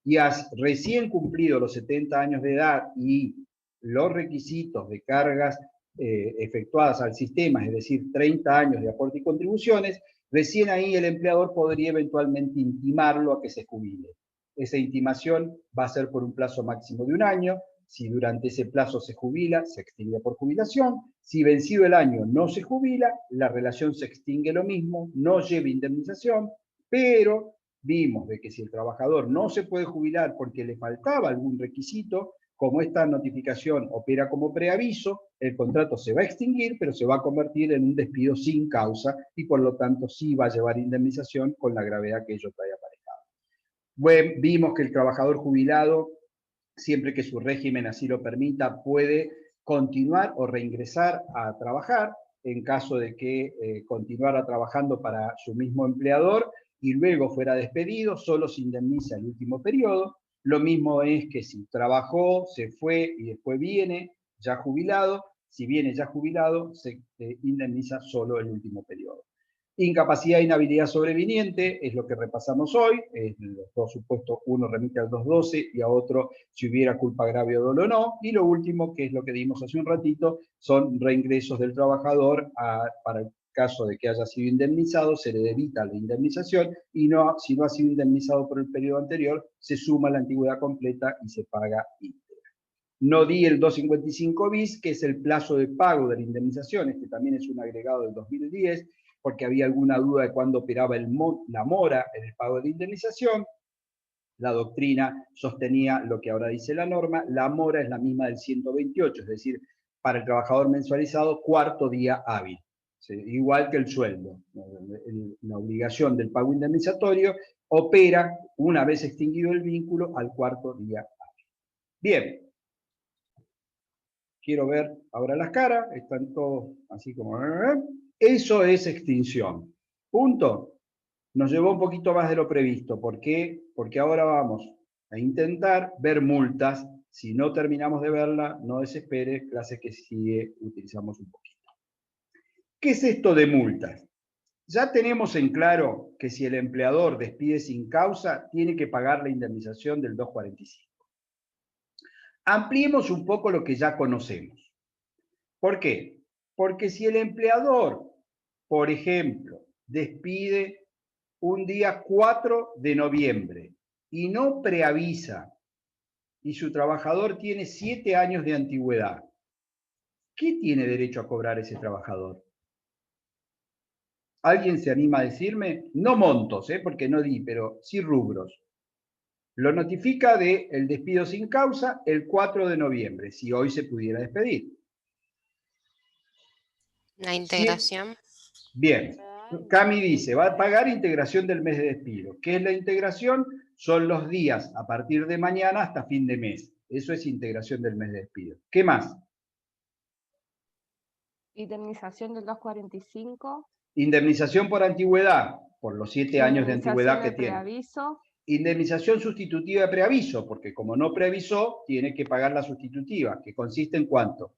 y recién cumplido los 70 años de edad y los requisitos de cargas efectuadas al sistema, es decir, 30 años de aporte y contribuciones, recién ahí el empleador podría eventualmente intimarlo a que se jubile. Esa intimación va a ser por un plazo máximo de 1 año. Si durante ese plazo se jubila, se extingue por jubilación. Si vencido el año no se jubila, la relación se extingue lo mismo, no lleva indemnización, pero vimos de que si el trabajador no se puede jubilar porque le faltaba algún requisito, como esta notificación opera como preaviso, el contrato se va a extinguir, pero se va a convertir en un despido sin causa y por lo tanto sí va a llevar indemnización con la gravedad que ello trae aparejado. Bueno, vimos que el trabajador jubilado, siempre que su régimen así lo permita, puede continuar o reingresar a trabajar en caso de que continuara trabajando para su mismo empleador y luego fuera despedido, solo se indemniza el último periodo. Lo mismo es que si trabajó, se fue y después viene ya jubilado, si viene ya jubilado, se indemniza solo el último periodo. Incapacidad e inhabilidad sobreviniente es lo que repasamos hoy, los dos supuestos, uno remite al 212 y a otro si hubiera culpa grave o dolo o no, y lo último, que es lo que dimos hace un ratito, son reingresos del trabajador para el caso de que haya sido indemnizado, se le debita la indemnización, y no, si no ha sido indemnizado por el periodo anterior, se suma la antigüedad completa y se paga íntegra. No di el 255 bis, que es el plazo de pago de la indemnización, este también es un agregado del 2010, porque había alguna duda de cuándo operaba la mora en el pago de indemnización. La doctrina sostenía lo que ahora dice la norma, la mora es la misma del 128, es decir, para el trabajador mensualizado, 4º día hábil. ¿Sí? Igual que el sueldo. La obligación del pago indemnizatorio opera, una vez extinguido el vínculo, al 4º día hábil. Bien. Quiero ver ahora las caras, están todos así como... Eso es extinción. Punto. Nos llevó un poquito más de lo previsto. ¿Por qué? Porque ahora vamos a intentar ver multas. Si no terminamos de verla, no desespere, clase que sigue, utilizamos un poquito. ¿Qué es esto de multas? Ya tenemos en claro que si el empleador despide sin causa, tiene que pagar la indemnización del 245. Ampliemos un poco lo que ya conocemos. ¿Por qué? Porque si el empleador, por ejemplo, despide un día 4 de noviembre y no preavisa, y su trabajador tiene 7 años de antigüedad, ¿qué tiene derecho a cobrar ese trabajador? ¿Alguien se anima a decirme? No montos, porque no di, pero sí rubros. Lo notifica del despido sin causa el 4 de noviembre, si hoy se pudiera despedir. La integración. Bien. Cami dice, va a pagar integración del mes de despido. ¿Qué es la integración? Son los días a partir de mañana hasta fin de mes. Eso es integración del mes de despido. ¿Qué más? Indemnización del 245. Indemnización por antigüedad, por los 7 años de antigüedad que tiene. Preaviso. Indemnización sustitutiva de preaviso, porque como no preavisó, tiene que pagar la sustitutiva, que consiste en ¿cuánto?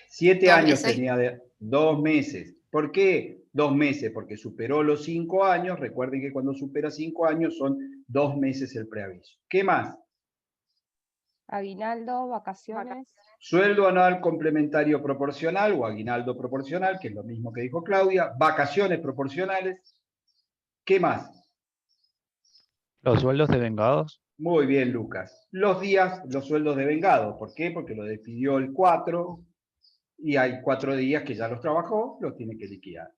7 años tenía de 2 meses. ¿Por qué 2 meses? Porque superó los 5 años. Recuerden que cuando supera 5 años son 2 meses el preaviso. ¿Qué más? Aguinaldo, vacaciones. Sueldo anual complementario proporcional o aguinaldo proporcional, que es lo mismo que dijo Claudia. Vacaciones proporcionales. ¿Qué más? Los sueldos de vengados. Muy bien, Lucas. Los días, los sueldos de vengado. ¿Por qué? Porque lo despidió el 4 y hay 4 días que ya los trabajó, los tiene que liquidar.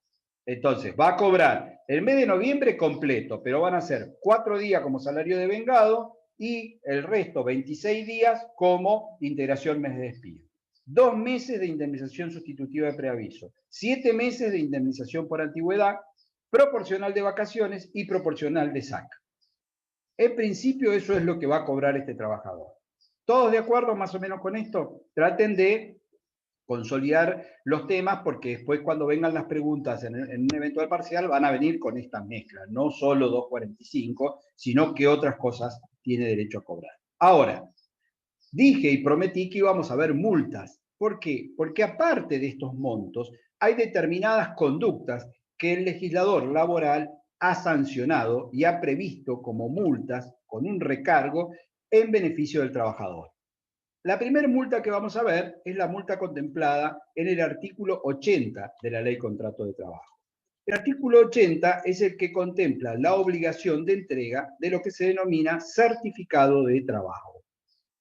Entonces, va a cobrar el mes de noviembre completo, pero van a ser 4 días como salario de vengado y el resto, 26 días, como integración mes de despido. 2 meses de indemnización sustitutiva de preaviso, 7 meses de indemnización por antigüedad, proporcional de vacaciones y proporcional de SAC. En principio eso es lo que va a cobrar este trabajador. ¿Todos de acuerdo más o menos con esto? Traten de consolidar los temas porque después cuando vengan las preguntas en un eventual parcial van a venir con esta mezcla, no solo 245, sino que otras cosas tiene derecho a cobrar. Ahora, dije y prometí que íbamos a ver multas. ¿Por qué? Porque aparte de estos montos, hay determinadas conductas que el legislador laboral ha sancionado y ha previsto como multas con un recargo en beneficio del trabajador. La primera multa que vamos a ver es la multa contemplada en el artículo 80 de la Ley Contrato de Trabajo. El artículo 80 es el que contempla la obligación de entrega de lo que se denomina certificado de trabajo.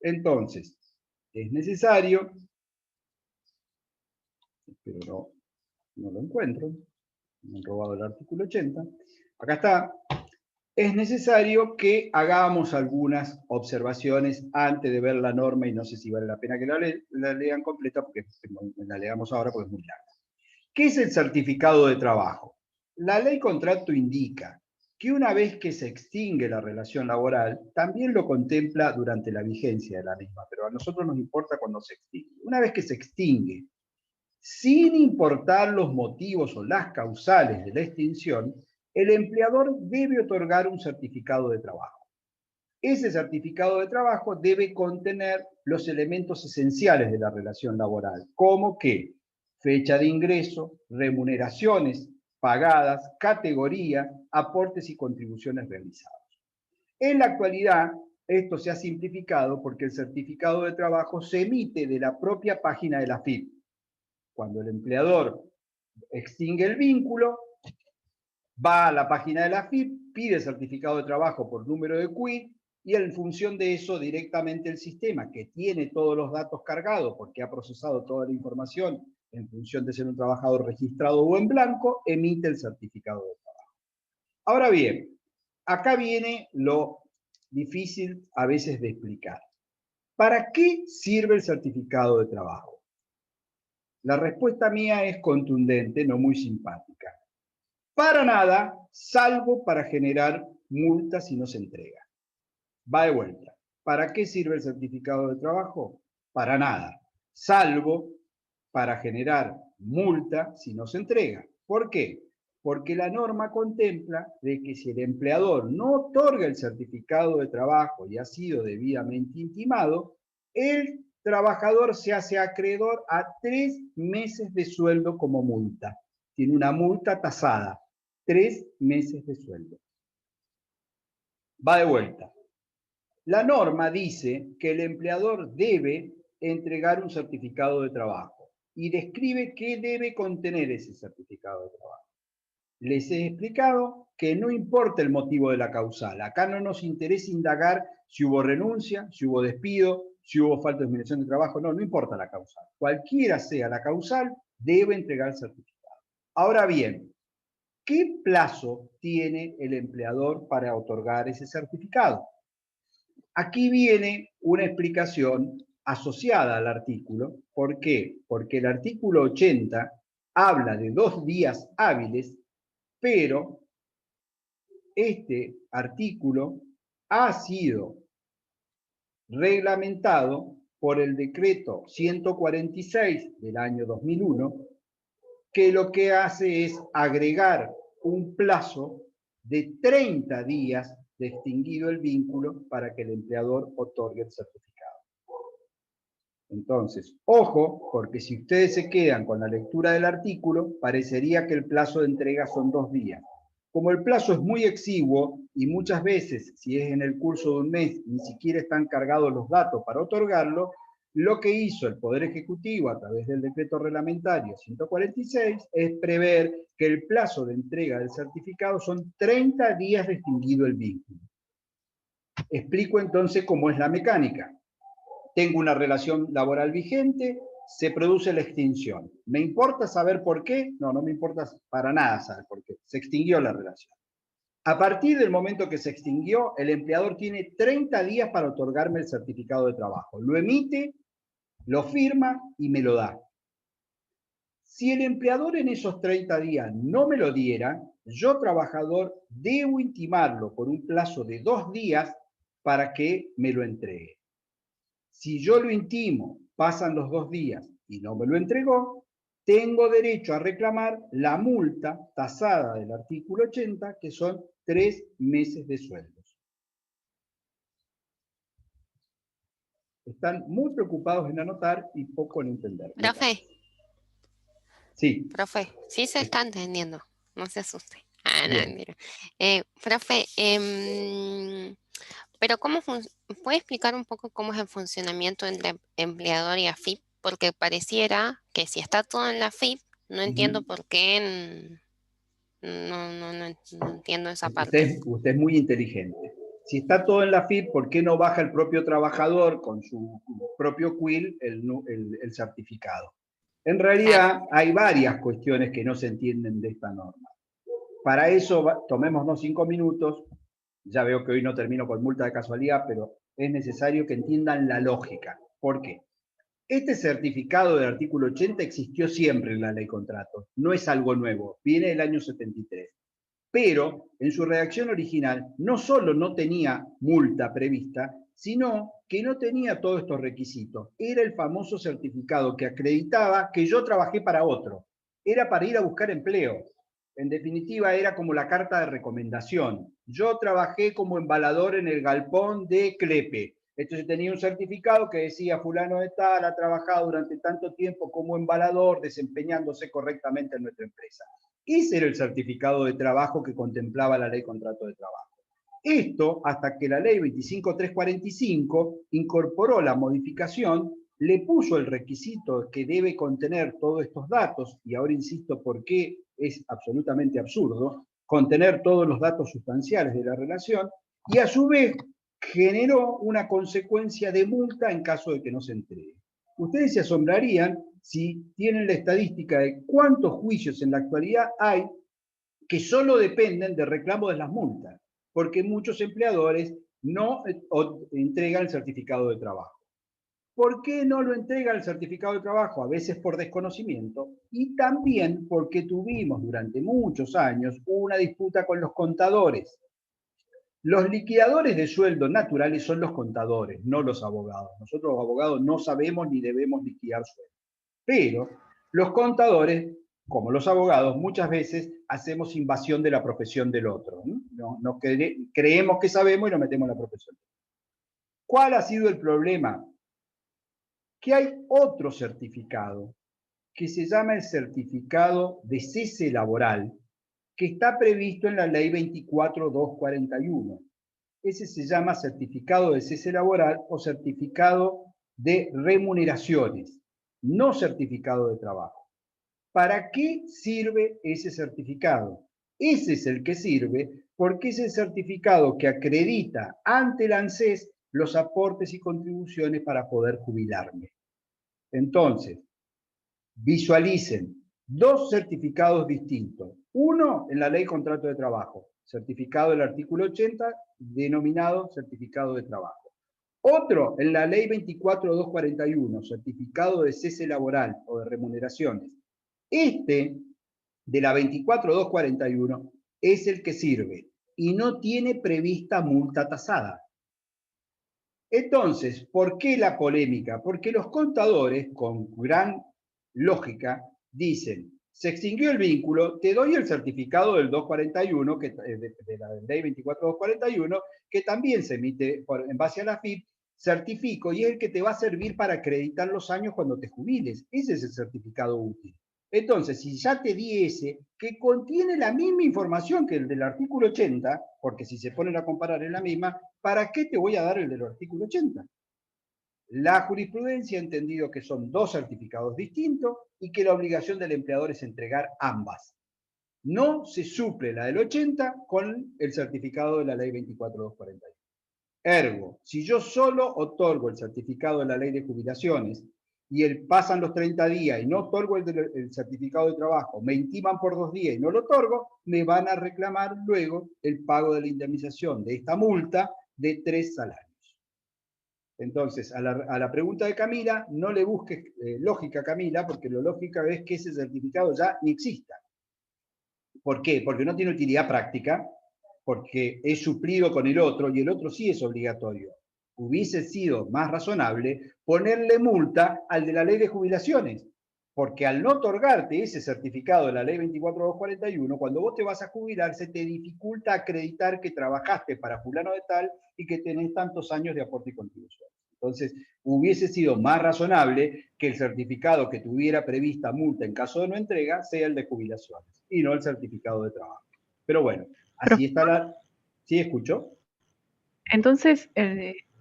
Entonces, es necesario, pero no lo encuentro, me han robado el artículo 80, acá está, es necesario que hagamos algunas observaciones antes de ver la norma y no sé si vale la pena que la lean completa porque la leamos ahora porque es muy larga. ¿Qué es el certificado de trabajo? La ley contrato indica que una vez que se extingue la relación laboral, también lo contempla durante la vigencia de la misma, pero a nosotros nos importa cuando se extingue. Una vez que se extingue, sin importar los motivos o las causales de la extinción, el empleador debe otorgar un certificado de trabajo. Ese certificado de trabajo debe contener los elementos esenciales de la relación laboral, como que fecha de ingreso, remuneraciones pagadas, categoría, aportes y contribuciones realizados. En la actualidad, esto se ha simplificado porque el certificado de trabajo se emite de la propia página de la AFIP. Cuando el empleador extingue el vínculo, va a la página de la AFIP, pide certificado de trabajo por número de CUID y en función de eso directamente el sistema, que tiene todos los datos cargados porque ha procesado toda la información en función de ser un trabajador registrado o en blanco, emite el certificado de trabajo. Ahora bien, acá viene lo difícil a veces de explicar. ¿Para qué sirve el certificado de trabajo? La respuesta mía es contundente, no muy simpática. Para nada, salvo para generar multas si no se entrega. Va de vuelta. ¿Para qué sirve el certificado de trabajo? Para nada, salvo para generar multa si no se entrega. ¿Por qué? Porque la norma contempla de que si el empleador no otorga el certificado de trabajo y ha sido debidamente intimado, el trabajador se hace acreedor a 3 meses de sueldo como multa. Tiene una multa tasada, 3 meses de sueldo. Va de vuelta. La norma dice que el empleador debe entregar un certificado de trabajo y describe qué debe contener ese certificado de trabajo. Les he explicado que no importa el motivo de la causal. Acá no nos interesa indagar si hubo renuncia, si hubo despido, si hubo falta de disminución de trabajo. No importa la causal. Cualquiera sea la causal, debe entregar el certificado. Ahora bien, ¿qué plazo tiene el empleador para otorgar ese certificado? Aquí viene una explicación asociada al artículo. ¿Por qué? Porque el artículo 80 habla de 2 días hábiles, pero este artículo ha sido reglamentado por el decreto 146 del año 2001, que lo que hace es agregar un plazo de 30 días de extinguido el vínculo para que el empleador otorgue el certificado. Entonces, ojo, porque si ustedes se quedan con la lectura del artículo, parecería que el plazo de entrega son 2 días. Como el plazo es muy exiguo y muchas veces, si es en el curso de un mes, ni siquiera están cargados los datos para otorgarlo, lo que hizo el Poder Ejecutivo a través del decreto reglamentario 146 es prever que el plazo de entrega del certificado son 30 días de extinguido el vínculo. Explico entonces cómo es la mecánica. Tengo una relación laboral vigente, se produce la extinción. ¿Me importa saber por qué? No, no me importa para nada saber por qué. Se extinguió la relación. A partir del momento que se extinguió, el empleador tiene 30 días para otorgarme el certificado de trabajo. Lo emite lo firma y me lo da. Si el empleador en esos 30 días no me lo diera, yo, trabajador, debo intimarlo por un plazo de 2 días para que me lo entregue. Si yo lo intimo, pasan los 2 días y no me lo entregó, tengo derecho a reclamar la multa tasada del artículo 80, que son 3 meses de sueldos. Están muy preocupados en anotar y poco en entender. Profe, Sí. profe, sí se está entendiendo, no se asuste. Ah, no, Bien. mentira. Profe, pero ¿puede explicar un poco cómo es el funcionamiento entre empleador y AFIP? Porque pareciera que si está todo en la AFIP, no entiendo por qué, no entiendo esa parte. Usted es muy inteligente. Si está todo en la FIP, ¿por qué no baja el propio trabajador con su propio quill el certificado? En realidad, hay varias cuestiones que no se entienden de esta norma. Para eso, tomémonos 5 minutos. Ya veo que hoy no termino con multa de casualidad, pero es necesario que entiendan la lógica. ¿Por qué? Este certificado del artículo 80 existió siempre en la ley contratos. No es algo nuevo, viene del año 73. Pero en su redacción original no solo no tenía multa prevista, sino que no tenía todos estos requisitos. Era el famoso certificado que acreditaba que yo trabajé para otro. Era para ir a buscar empleo. En definitiva, era como la carta de recomendación. Yo trabajé como embalador en el galpón de Clepe. Entonces tenía un certificado que decía fulano de tal ha trabajado durante tanto tiempo como embalador, desempeñándose correctamente en nuestra empresa. Ese era el certificado de trabajo que contemplaba la ley contrato de trabajo. Esto hasta que la ley 25.345 incorporó la modificación, le puso el requisito que debe contener todos estos datos, y ahora insisto por qué es absolutamente absurdo, contener todos los datos sustanciales de la relación, y a su vez generó una consecuencia de multa en caso de que no se entregue. Ustedes se asombrarían si tienen la estadística de cuántos juicios en la actualidad hay que solo dependen de reclamo de las multas, porque muchos empleadores no entregan el certificado de trabajo. ¿Por qué no lo entrega el certificado de trabajo? A veces por desconocimiento y también porque tuvimos durante muchos años una disputa con los contadores. Los liquidadores de sueldo naturales son los contadores, no los abogados. Nosotros los abogados no sabemos ni debemos liquidar sueldo. Pero los contadores, como los abogados, muchas veces hacemos invasión de la profesión del otro. No creemos que sabemos y nos metemos en la profesión. ¿Cuál ha sido el problema? Que hay otro certificado que se llama el certificado de cese laboral, que está previsto en la ley 24.241. Ese se llama certificado de cese laboral o certificado de remuneraciones, no certificado de trabajo. ¿Para qué sirve ese certificado? Ese es el que sirve porque es el certificado que acredita ante el ANSES los aportes y contribuciones para poder jubilarme. Entonces, visualicen 2 certificados distintos. Uno en la ley contrato de trabajo, certificado del artículo 80, denominado certificado de trabajo. Otro en la ley 24.241, certificado de cese laboral o de remuneraciones. Este de la 24.241 es el que sirve y no tiene prevista multa tasada. Entonces, ¿por qué la polémica? Porque los contadores, con gran lógica, dicen, se extinguió el vínculo, te doy el certificado del 241, de la ley 24.241, que también se emite en base a la FIP, certifico, y es el que te va a servir para acreditar los años cuando te jubiles. Ese es el certificado útil. Entonces, si ya te di ese, que contiene la misma información que el del artículo 80, porque si se ponen a comparar es la misma, ¿para qué te voy a dar el del artículo 80? La jurisprudencia ha entendido que son 2 certificados distintos y que la obligación del empleador es entregar ambas. No se suple la del 80 con el certificado de la ley 24.241. Ergo, si yo solo otorgo el certificado de la ley de jubilaciones y pasan los 30 días y no otorgo el certificado de trabajo, me intiman por 2 días y no lo otorgo, me van a reclamar luego el pago de la indemnización de esta multa de 3 salarios. Entonces, a la pregunta de Camila, no le busques lógica, Camila, porque lo lógica es que ese certificado ya ni exista. ¿Por qué? Porque no tiene utilidad práctica, porque es suplido con el otro y el otro sí es obligatorio. Hubiese sido más razonable ponerle multa al de la ley de jubilaciones, porque al no otorgarte ese certificado de la ley 24241, cuando vos te vas a jubilar, se te dificulta acreditar que trabajaste para fulano de tal y que tenés tantos años de aporte y contribución. Entonces, hubiese sido más razonable que el certificado que tuviera prevista multa en caso de no entrega sea el de jubilaciones y no el certificado de trabajo. Pero bueno, así está la... ¿Sí escuchó? Entonces,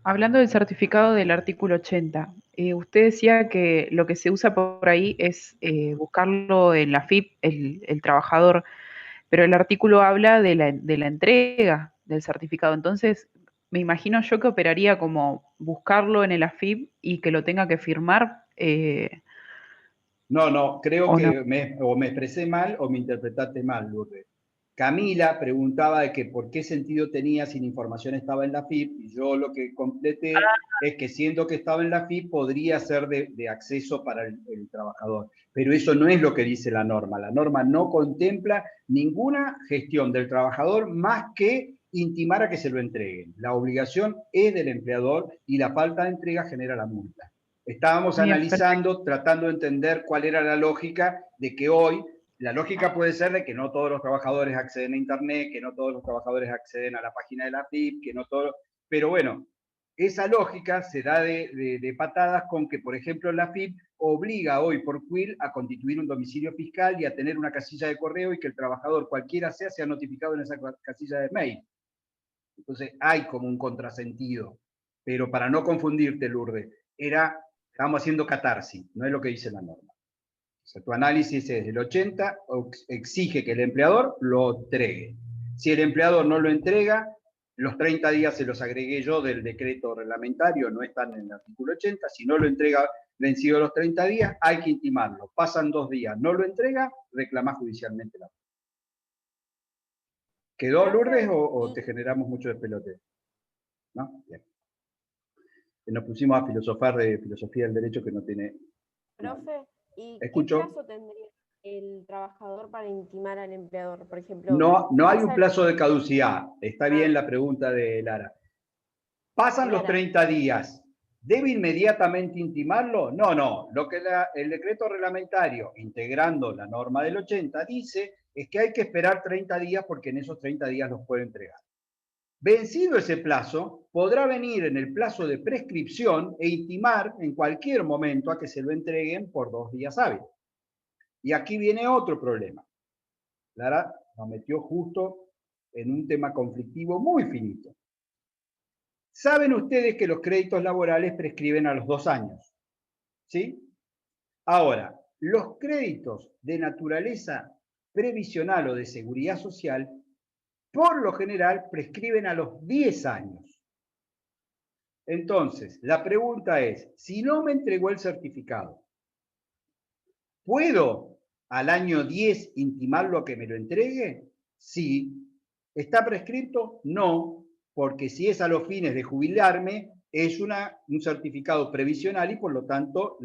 hablando del certificado del artículo 80, usted decía que lo que se usa por ahí es buscarlo en la AFIP, el trabajador, pero el artículo habla de la entrega del certificado. Entonces, me imagino yo que operaría como buscarlo en el AFIP y que lo tenga que firmar. No, creo que no. o me expresé mal o me interpretaste mal, Lourdes. Camila preguntaba de que por qué sentido tenía si la información estaba en la FIP, y yo lo que completé es que siendo que estaba en la FIP podría ser de acceso para el trabajador. Pero eso no es lo que dice la norma. La norma no contempla ninguna gestión del trabajador más que intimar a que se lo entreguen. La obligación es del empleador y la falta de entrega genera la multa. Estábamos analizando, tratando de entender cuál era la lógica de que hoy, la lógica puede ser de que no todos los trabajadores acceden a Internet, que no todos los trabajadores acceden a la página de la FIP, que no todos... Pero bueno, esa lógica se da de patadas con que, por ejemplo, la FIP obliga hoy por CUIL a constituir un domicilio fiscal y a tener una casilla de correo y que el trabajador, cualquiera sea notificado en esa casilla de mail. Entonces hay como un contrasentido. Pero para no confundirte, Lourdes, estamos haciendo catarsis, no es lo que dice la norma. O sea, tu análisis es del 80, exige que el empleador lo entregue. Si el empleador no lo entrega, los 30 días se los agregué yo del decreto reglamentario, no están en el artículo 80, si no lo entrega vencido los 30 días, hay que intimarlo. Pasan 2 días, no lo entrega, reclama judicialmente la. ¿Quedó, Lourdes, o te generamos mucho despelote? ¿No? Bien. Nos pusimos a filosofar de filosofía del derecho que no tiene... Profe, ¿y ¿Escucho? qué plazo tendría el trabajador para intimar al empleador? Por ejemplo, no hay un plazo de caducidad. Está bien la pregunta de Lara. Pasan los 30 días. ¿Debe inmediatamente intimarlo? No. Lo que el decreto reglamentario, integrando la norma del 80, dice es que hay que esperar 30 días porque en esos 30 días los puede entregar. Vencido ese plazo, podrá venir en el plazo de prescripción e intimar en cualquier momento a que se lo entreguen por 2 días hábiles. Y aquí viene otro problema. Lara nos metió justo en un tema conflictivo muy finito. Saben ustedes que los créditos laborales prescriben a los 2 años, ¿sí? Ahora, los créditos de naturaleza previsional o de seguridad social, por lo general, prescriben a los 10 años. Entonces, la pregunta es, si no me entregó el certificado, ¿puedo al año 10 intimarlo a que me lo entregue? Sí. ¿Está prescripto? No, porque si es a los fines de jubilarme, es un certificado previsional y por lo tanto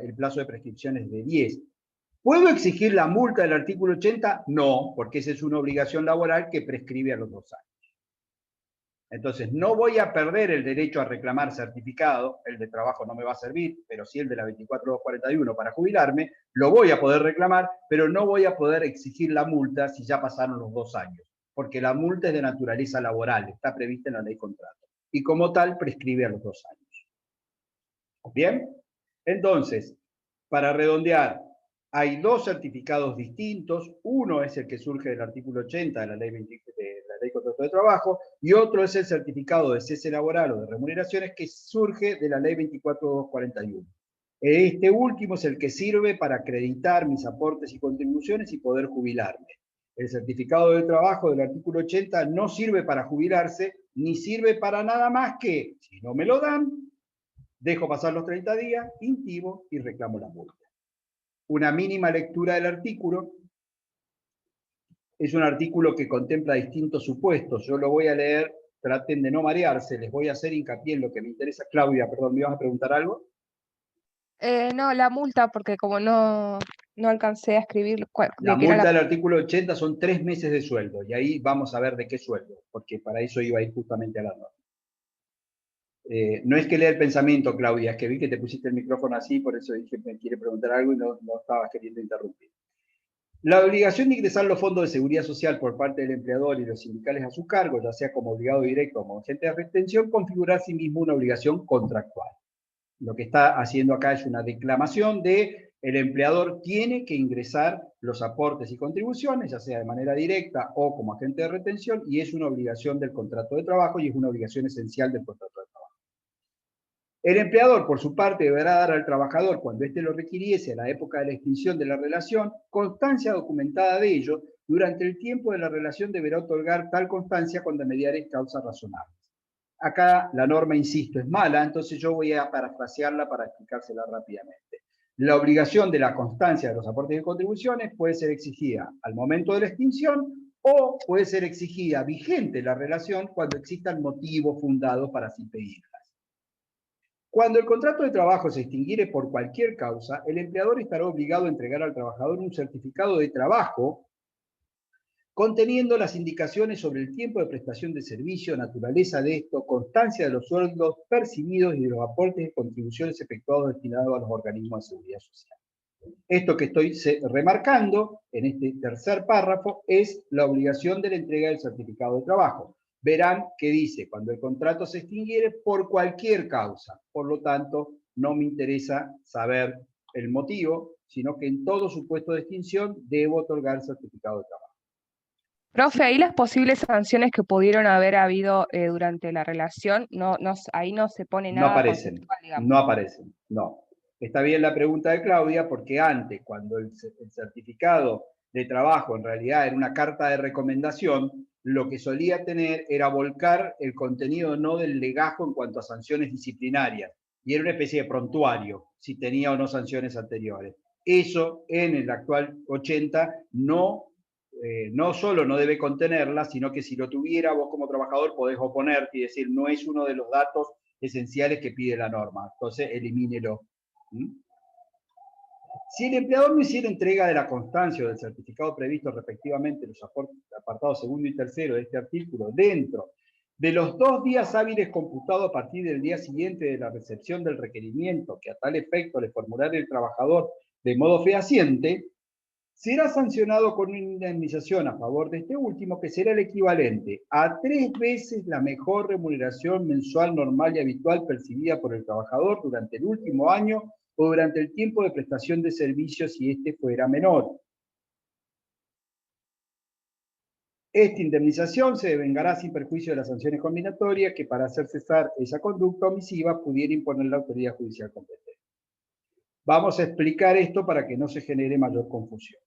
el plazo de prescripción es de 10. ¿Puedo exigir la multa del artículo 80? No, porque esa es una obligación laboral que prescribe a los 2 años. Entonces, no voy a perder el derecho a reclamar certificado, el de trabajo no me va a servir, pero sí el de la 24241 para jubilarme, lo voy a poder reclamar, pero no voy a poder exigir la multa si ya pasaron los 2 años, porque la multa es de naturaleza laboral, está prevista en la ley contrato, y como tal prescribe a los 2 años. ¿Bien? Entonces, para redondear, hay 2 certificados distintos. Uno es el que surge del artículo 80 de la ley contrato de trabajo y otro es el certificado de cese laboral o de remuneraciones que surge de la ley 24241. Este último es el que sirve para acreditar mis aportes y contribuciones y poder jubilarme. El certificado de trabajo del artículo 80 no sirve para jubilarse ni sirve para nada más que, si no me lo dan, dejo pasar los 30 días, intimo y reclamo la multa. Una mínima lectura del artículo. Es un artículo que contempla distintos supuestos. Yo lo voy a leer traten de no marearse, les voy a hacer hincapié en lo que me interesa. Claudia, perdón, ¿me ibas a preguntar algo? No, la multa, porque como no alcancé a escribir La de qué era multa la... del artículo 80 son 3 meses de sueldo, y ahí vamos a ver de qué sueldo, porque para eso iba a ir justamente a la norma. No es que lea el pensamiento, Claudia, es que vi que te pusiste el micrófono así, por eso dije, me quiere preguntar algo y no estabas queriendo interrumpir. La obligación de ingresar los fondos de seguridad social por parte del empleador y los sindicales a su cargo, ya sea como obligado directo o como agente de retención, configura asimismo una obligación contractual. Lo que está haciendo acá es una declamación de el empleador tiene que ingresar los aportes y contribuciones, ya sea de manera directa o como agente de retención, y es una obligación del contrato de trabajo y es una obligación esencial del contrato de trabajo. El empleador, por su parte, deberá dar al trabajador, cuando éste lo requiriese a la época de la extinción de la relación, constancia documentada de ello. Durante el tiempo de la relación deberá otorgar tal constancia cuando mediare causas razonables. Acá la norma, insisto, es mala, entonces yo voy a parafrasearla para explicársela rápidamente. La obligación de la constancia de los aportes y contribuciones puede ser exigida al momento de la extinción o puede ser exigida vigente la relación cuando existan motivos fundados para así pedirlas. Cuando el contrato de trabajo se extinguiere por cualquier causa, el empleador estará obligado a entregar al trabajador un certificado de trabajo conteniendo las indicaciones sobre el tiempo de prestación de servicio, naturaleza de esto, constancia de los sueldos percibidos y de los aportes y contribuciones efectuados destinados a los organismos de seguridad social. Esto que estoy remarcando en este tercer párrafo es la obligación de la entrega del certificado de trabajo. Verán que dice, cuando el contrato se extinguiere por cualquier causa. Por lo tanto, no me interesa saber el motivo, sino que en todo supuesto de extinción debo otorgar certificado de trabajo. Profe, ahí las posibles sanciones que pudieron haber habido durante la relación, ahí no se pone No nada aparecen, conceptual, digamos. no aparecen, no. Está bien la pregunta de Claudia, porque antes, cuando el certificado de trabajo en realidad era una carta de recomendación, lo que solía tener era volcar el contenido no del legajo en cuanto a sanciones disciplinarias, y era una especie de prontuario, si tenía o no sanciones anteriores. Eso en el actual 80 no solo no debe contenerla, sino que si lo tuviera, vos como trabajador podés oponerte y decir, no es uno de los datos esenciales que pide la norma, entonces elimínelo. Si el empleador no hiciera entrega de la constancia o del certificado previsto respectivamente en los apartados segundo y tercero de este artículo, dentro de los 2 días hábiles computados a partir del día siguiente de la recepción del requerimiento que a tal efecto le formulara el trabajador de modo fehaciente, será sancionado con una indemnización a favor de este último que será el equivalente a 3 veces la mejor remuneración mensual normal y habitual percibida por el trabajador durante el último año o durante el tiempo de prestación de servicios si este fuera menor. Esta indemnización se devengará sin perjuicio de las sanciones combinatorias que para hacer cesar esa conducta omisiva pudiera imponer la autoridad judicial competente. Vamos a explicar esto para que no se genere mayor confusión.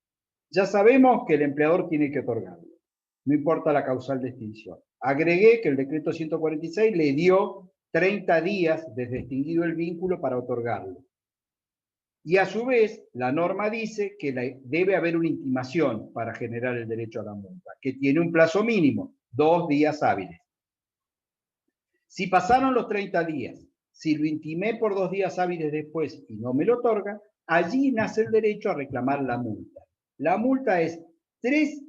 Ya sabemos que el empleador tiene que otorgarlo, no importa la causal de extinción. Agregué que el decreto 146 le dio 30 días desde extinguido el vínculo para otorgarlo. Y a su vez, la norma dice que debe haber una intimación para generar el derecho a la multa, que tiene un plazo mínimo, 2 días hábiles. Si pasaron los 30 días, si lo intimé por 2 días hábiles después y no me lo otorga, allí nace el derecho a reclamar la multa. La multa es 3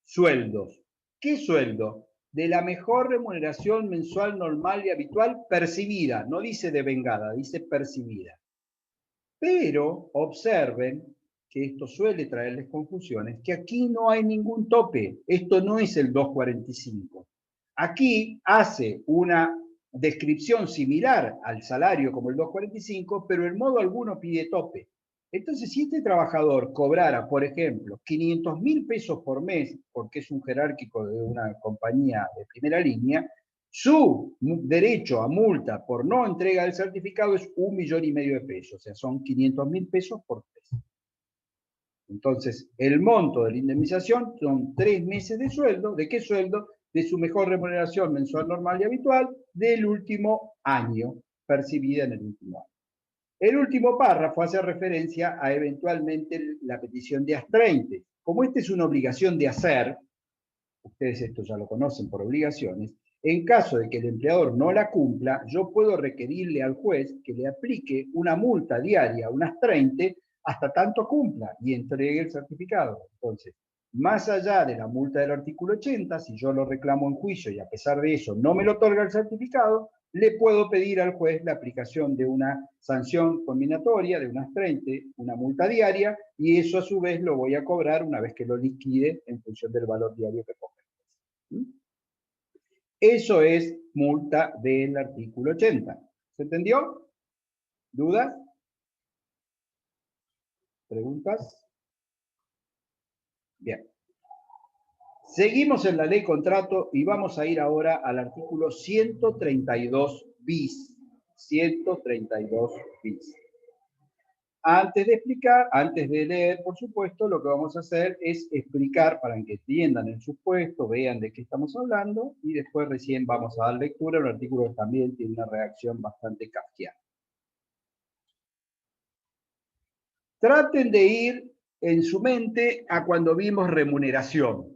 sueldos. ¿Qué sueldo? De la mejor remuneración mensual normal y habitual percibida. No dice devengada, dice percibida. Pero observen que esto suele traerles confusiones, que aquí no hay ningún tope. Esto no es el 245. Aquí hace una descripción similar al salario como el 245, pero en modo alguno pide tope. Entonces, si este trabajador cobrara, por ejemplo, 500.000 pesos por mes, porque es un jerárquico de una compañía de primera línea, su derecho a multa por no entrega del certificado es 1,5 millones de pesos, o sea, son 500.000 pesos por mes. Entonces, el monto de la indemnización son 3 meses de sueldo. ¿De qué sueldo? De su mejor remuneración mensual normal y habitual del último año, percibida en el último año. El último párrafo hace referencia a eventualmente la petición de astrainte. Como esta es una obligación de hacer, ustedes esto ya lo conocen por obligaciones, En caso de que el empleador no la cumpla, yo puedo requerirle al juez que le aplique una multa diaria, unas 30, hasta tanto cumpla y entregue el certificado. Entonces, más allá de la multa del artículo 80, si yo lo reclamo en juicio y a pesar de eso no me lo otorga el certificado, le puedo pedir al juez la aplicación de una sanción combinatoria de unas 30, una multa diaria, y eso a su vez lo voy a cobrar una vez que lo liquide en función del valor diario que ponga. Eso es multa del artículo 80. ¿Se entendió? ¿Dudas? ¿Preguntas? Bien. Seguimos en la ley contrato y vamos a ir ahora al artículo 132 bis. 132 bis. Antes de leer, por supuesto, lo que vamos a hacer es explicar para que entiendan el supuesto, vean de qué estamos hablando, y después recién vamos a dar lectura. El artículo también tiene una redacción bastante kafkiana. Traten de ir en su mente a cuando vimos remuneración.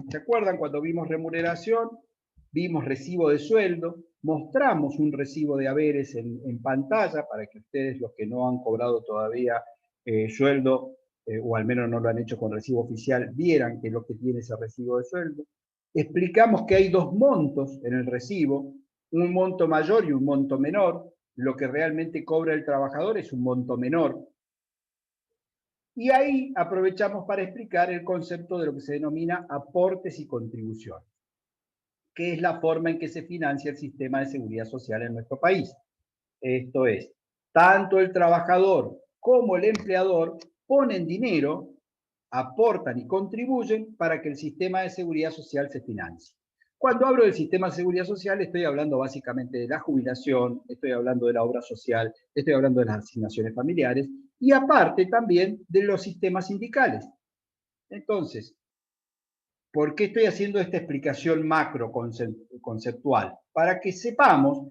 ¿Se acuerdan cuando vimos remuneración? Vimos recibo de sueldo, mostramos un recibo de haberes en pantalla para que ustedes, los que no han cobrado todavía sueldo, o al menos no lo han hecho con recibo oficial, vieran que lo que tiene ese recibo de sueldo. Explicamos que hay dos montos en el recibo, un monto mayor y un monto menor. Lo que realmente cobra el trabajador es un monto menor. Y ahí aprovechamos para explicar el concepto de lo que se denomina aportes y contribuciones, que es la forma en que se financia el sistema de seguridad social en nuestro país. Esto es, tanto el trabajador como el empleador ponen dinero, aportan y contribuyen para que el sistema de seguridad social se financie. Cuando hablo del sistema de seguridad social, estoy hablando básicamente de la jubilación, estoy hablando de la obra social, estoy hablando de las asignaciones familiares, y aparte también de los sistemas sindicales. Entonces, ¿por qué estoy haciendo esta explicación macro conceptual? Para que sepamos,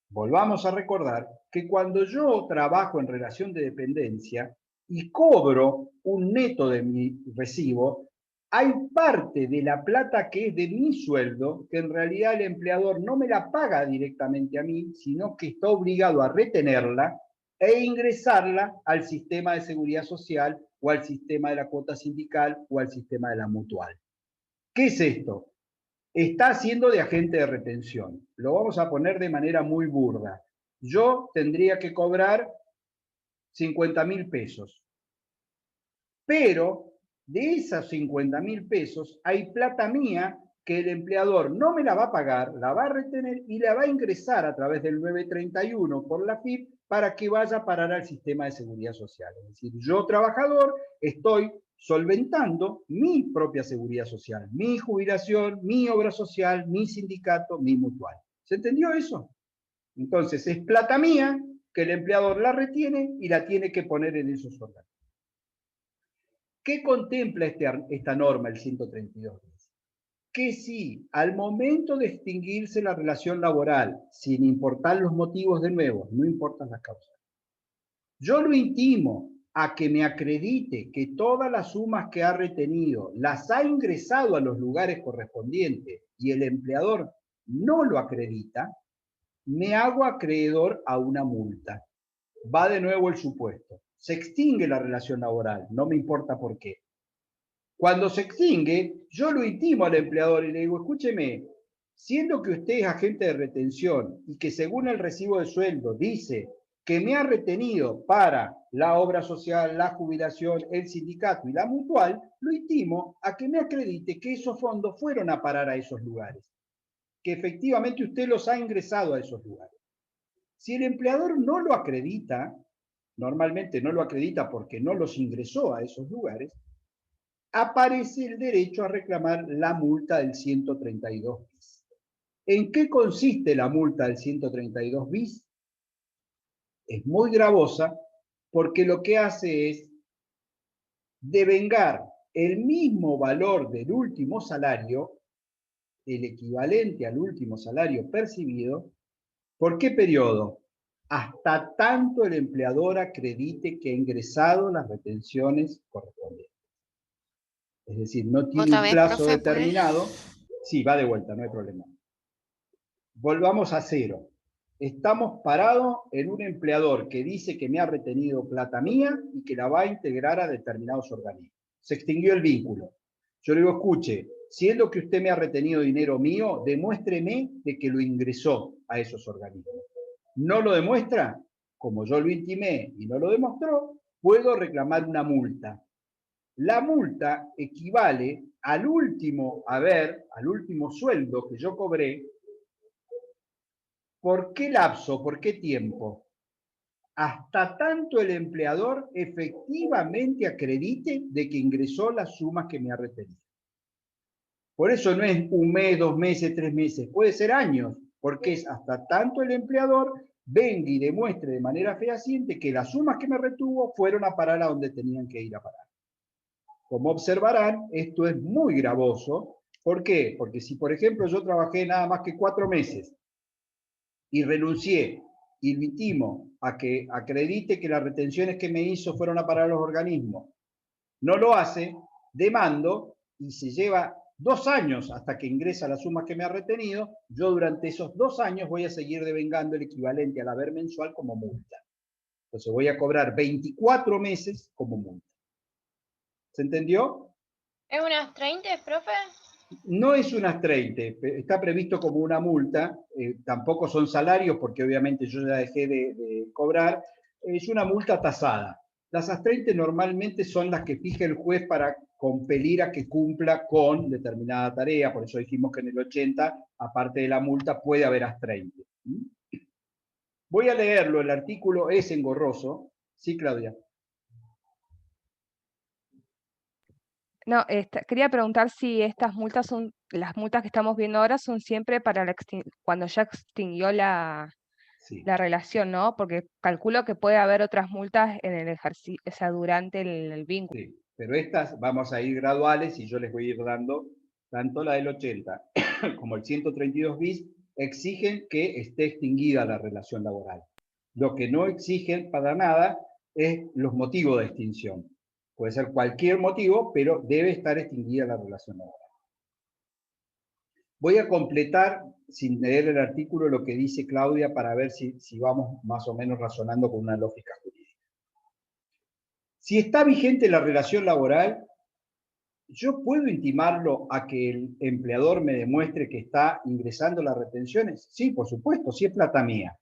volvamos a recordar, que cuando yo trabajo en relación de dependencia y cobro un neto de mi recibo, hay parte de la plata que es de mi sueldo, que en realidad el empleador no me la paga directamente a mí, sino que está obligado a retenerla e ingresarla al sistema de seguridad social o al sistema de la cuota sindical o al sistema de la mutual. ¿Qué es esto? Está haciendo de agente de retención. Lo vamos a poner de manera muy burda. Yo tendría que cobrar 50.000 pesos. Pero de esas 50.000 pesos hay plata mía que el empleador no me la va a pagar, la va a retener y la va a ingresar a través del 931 por la FIP para que vaya a parar al sistema de seguridad social. Es decir, yo trabajador estoy solventando mi propia seguridad social, mi jubilación, mi obra social, mi sindicato, mi mutual. ¿Se entendió eso? Entonces es plata mía que el empleador la retiene y la tiene que poner en esos órganos. ¿Qué contempla esta norma, el 132? Que si al momento de extinguirse la relación laboral, sin importar los motivos de nuevo, no importan las causas, yo lo intimo a que me acredite que todas las sumas que ha retenido las ha ingresado a los lugares correspondientes y el empleador no lo acredita, me hago acreedor a una multa. Va de nuevo el supuesto. Se extingue la relación laboral, no me importa por qué. Cuando se extingue, yo lo intimo al empleador y le digo, escúcheme, siendo que usted es agente de retención y que según el recibo de sueldo dice que me ha retenido para la obra social, la jubilación, el sindicato y la mutual, lo intimo a que me acredite que esos fondos fueron a parar a esos lugares, que efectivamente usted los ha ingresado a esos lugares. Si el empleador no lo acredita, normalmente no lo acredita porque no los ingresó a esos lugares, aparece el derecho a reclamar la multa del 132 bis. ¿En qué consiste la multa del 132 bis? Es muy gravosa porque lo que hace es devengar el mismo valor del último salario, el equivalente al último salario percibido. ¿Por qué periodo? Hasta tanto el empleador acredite que ha ingresado las retenciones correspondientes. Es decir, no tiene un plazo determinado. Sí, va de vuelta, no hay problema. volvamos a cero. Estamos parados en un empleador que dice que me ha retenido plata mía y que la va a integrar a determinados organismos. Se extinguió el vínculo. Yo le digo, escuche, siendo que usted me ha retenido dinero mío, demuéstreme de que lo ingresó a esos organismos. ¿No lo demuestra? Como yo lo intimé y no lo demostró, puedo reclamar una multa. La multa equivale al último al último sueldo que yo cobré. ¿Por qué lapso? ¿Por qué tiempo? Hasta tanto el empleador efectivamente acredite de que ingresó las sumas que me ha retenido. Por eso no es un mes, 2 meses, 3 meses, puede ser años, porque es hasta tanto el empleador venga y demuestre de manera fehaciente que las sumas que me retuvo fueron a parar a donde tenían que ir a parar. Como observarán, esto es muy gravoso. ¿Por qué? Porque si, por ejemplo, yo trabajé nada más que 4 meses y renuncié y lo intimo a que acredite que las retenciones que me hizo fueron a parar a los organismos, no lo hace, demando y se lleva 2 años hasta que ingresa las sumas que me ha retenido, yo durante esos 2 años voy a seguir devengando el equivalente al haber mensual como multa. Entonces voy a cobrar 24 meses como multa. ¿Se entendió? ¿Es unas 30, profe? No es unas 30, está previsto como una multa, tampoco son salarios porque obviamente yo ya dejé de cobrar, es una multa tasada. Las AS30 normalmente son las que fija el juez para compelir a que cumpla con determinada tarea, por eso dijimos que en el 80, aparte de la multa, puede haber AS30. Voy a leerlo, el artículo es engorroso. Sí, Claudia. No, quería preguntar si estas multas son, las multas que estamos viendo ahora son siempre para cuando ya extinguió la relación, ¿no? Porque calculo que puede haber otras multas en el ejercicio, o sea, durante el vínculo. Sí, pero estas vamos a ir graduales y yo les voy a ir dando, tanto la del 80 como el 132 bis, exigen que esté extinguida la relación laboral. Lo que no exigen para nada es los motivos de extinción. Puede ser cualquier motivo, pero debe estar extinguida la relación laboral. Voy a completar, sin leer el artículo, lo que dice Claudia para ver si vamos más o menos razonando con una lógica jurídica. Si está vigente la relación laboral, ¿yo puedo intimarlo a que el empleador me demuestre que está ingresando las retenciones? Sí, por supuesto, si es plata mía.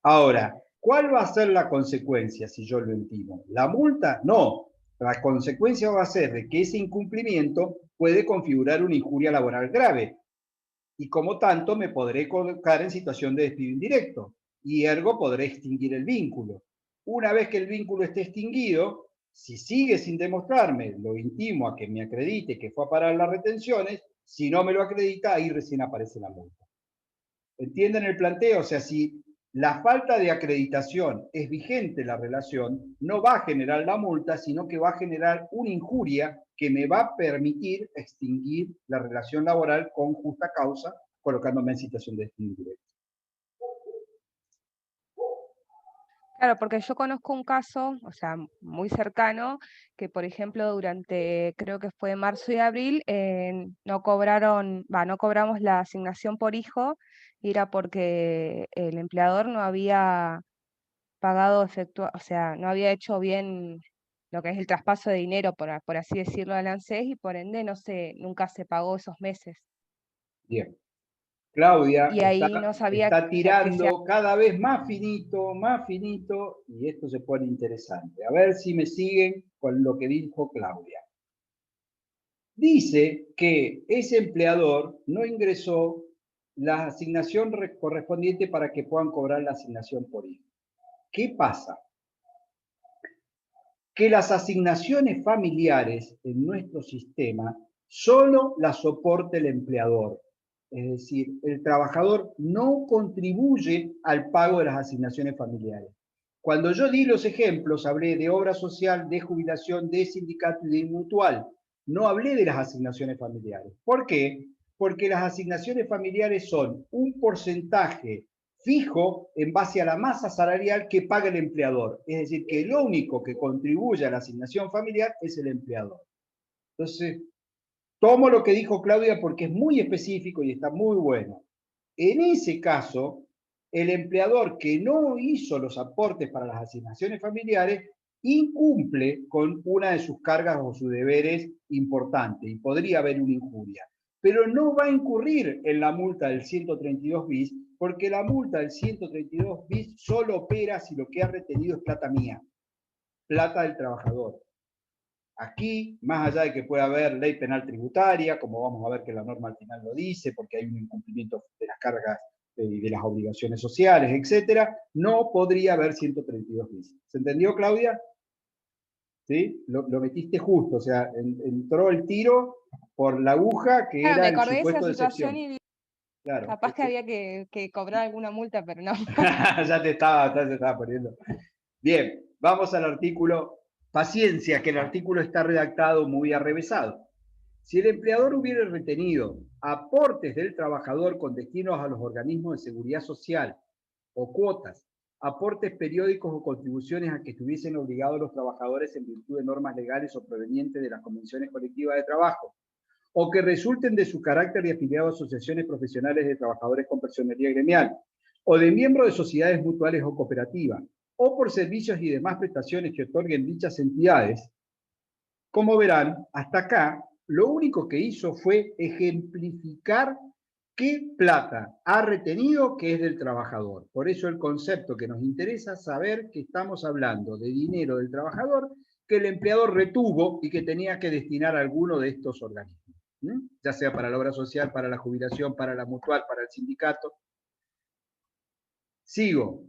Ahora, ¿cuál va a ser la consecuencia si yo lo intimo? ¿La multa? No. La consecuencia va a ser de que ese incumplimiento puede configurar una injuria laboral grave y como tanto me podré colocar en situación de despido indirecto y ergo podré extinguir el vínculo. Una vez que el vínculo esté extinguido, si sigue sin demostrarme, lo intimo a que me acredite que fue a parar las retenciones, si no me lo acredita, ahí recién aparece la multa. ¿Entienden el planteo? O sea, si la falta de acreditación es vigente la relación, no va a generar la multa, sino que va a generar una injuria que me va a permitir extinguir la relación laboral con justa causa, colocándome en situación de despido indirecto. Claro, porque yo conozco un caso, o sea, muy cercano, que por ejemplo durante, creo que fue marzo y abril, no cobramos la asignación por hijo, y era porque el empleador no había pagado o sea, no había hecho bien lo que es el traspaso de dinero, por así decirlo, al ANSES, y por ende nunca se pagó esos meses. Bien. Claudia Y ahí no sabía está que tirando cada vez más finito, y esto se pone interesante. A ver si me siguen con lo que dijo Claudia. Dice que ese empleador no ingresó la asignación correspondiente para que puedan cobrar la asignación por hijo. ¿Qué pasa? Que las asignaciones familiares en nuestro sistema solo las soporta el empleador. Es decir, el trabajador no contribuye al pago de las asignaciones familiares. Cuando yo di los ejemplos, hablé de obra social, de jubilación, de sindicato y de mutual. No hablé de las asignaciones familiares. ¿Por qué? Porque las asignaciones familiares son un porcentaje fijo en base a la masa salarial que paga el empleador. Es decir, que lo único que contribuye a la asignación familiar es el empleador. Entonces, tomo lo que dijo Claudia porque es muy específico y está muy bueno. En ese caso, el empleador que no hizo los aportes para las asignaciones familiares incumple con una de sus cargas o sus deberes importantes y podría haber una injuria. Pero no va a incurrir en la multa del 132 bis, porque la multa del 132 bis solo opera si lo que ha retenido es plata mía, plata del trabajador. Aquí, más allá de que pueda haber ley penal tributaria, como vamos a ver que la norma al final lo dice, porque hay un incumplimiento de las cargas y de las obligaciones sociales, etcétera, no podría haber 132 bis. ¿Se entendió, Claudia? ¿Sí? Lo metiste justo, o sea, entró el tiro por la aguja que Claro, era me el acordé de esa supuesto de situación excepción. y Claro. capaz que había que cobrar alguna multa, pero no. Ya te estaba poniendo. Bien, vamos al artículo. Paciencia, que el artículo está redactado muy arrevesado. Si el empleador hubiera retenido aportes del trabajador con destinos a los organismos de seguridad social o cuotas, aportes periódicos o contribuciones a que estuviesen obligados los trabajadores en virtud de normas legales o provenientes de las convenciones colectivas de trabajo, o que resulten de su carácter de afiliado a asociaciones profesionales de trabajadores con personería gremial, o de miembros de sociedades mutuales o cooperativas, o por servicios y demás prestaciones que otorguen dichas entidades, como verán, hasta acá, lo único que hizo fue ejemplificar qué plata ha retenido que es del trabajador. Por eso el concepto que nos interesa saber que estamos hablando de dinero del trabajador que el empleador retuvo y que tenía que destinar a alguno de estos organismos, ya sea para la obra social, para la jubilación, para la mutual, para el sindicato. Sigo.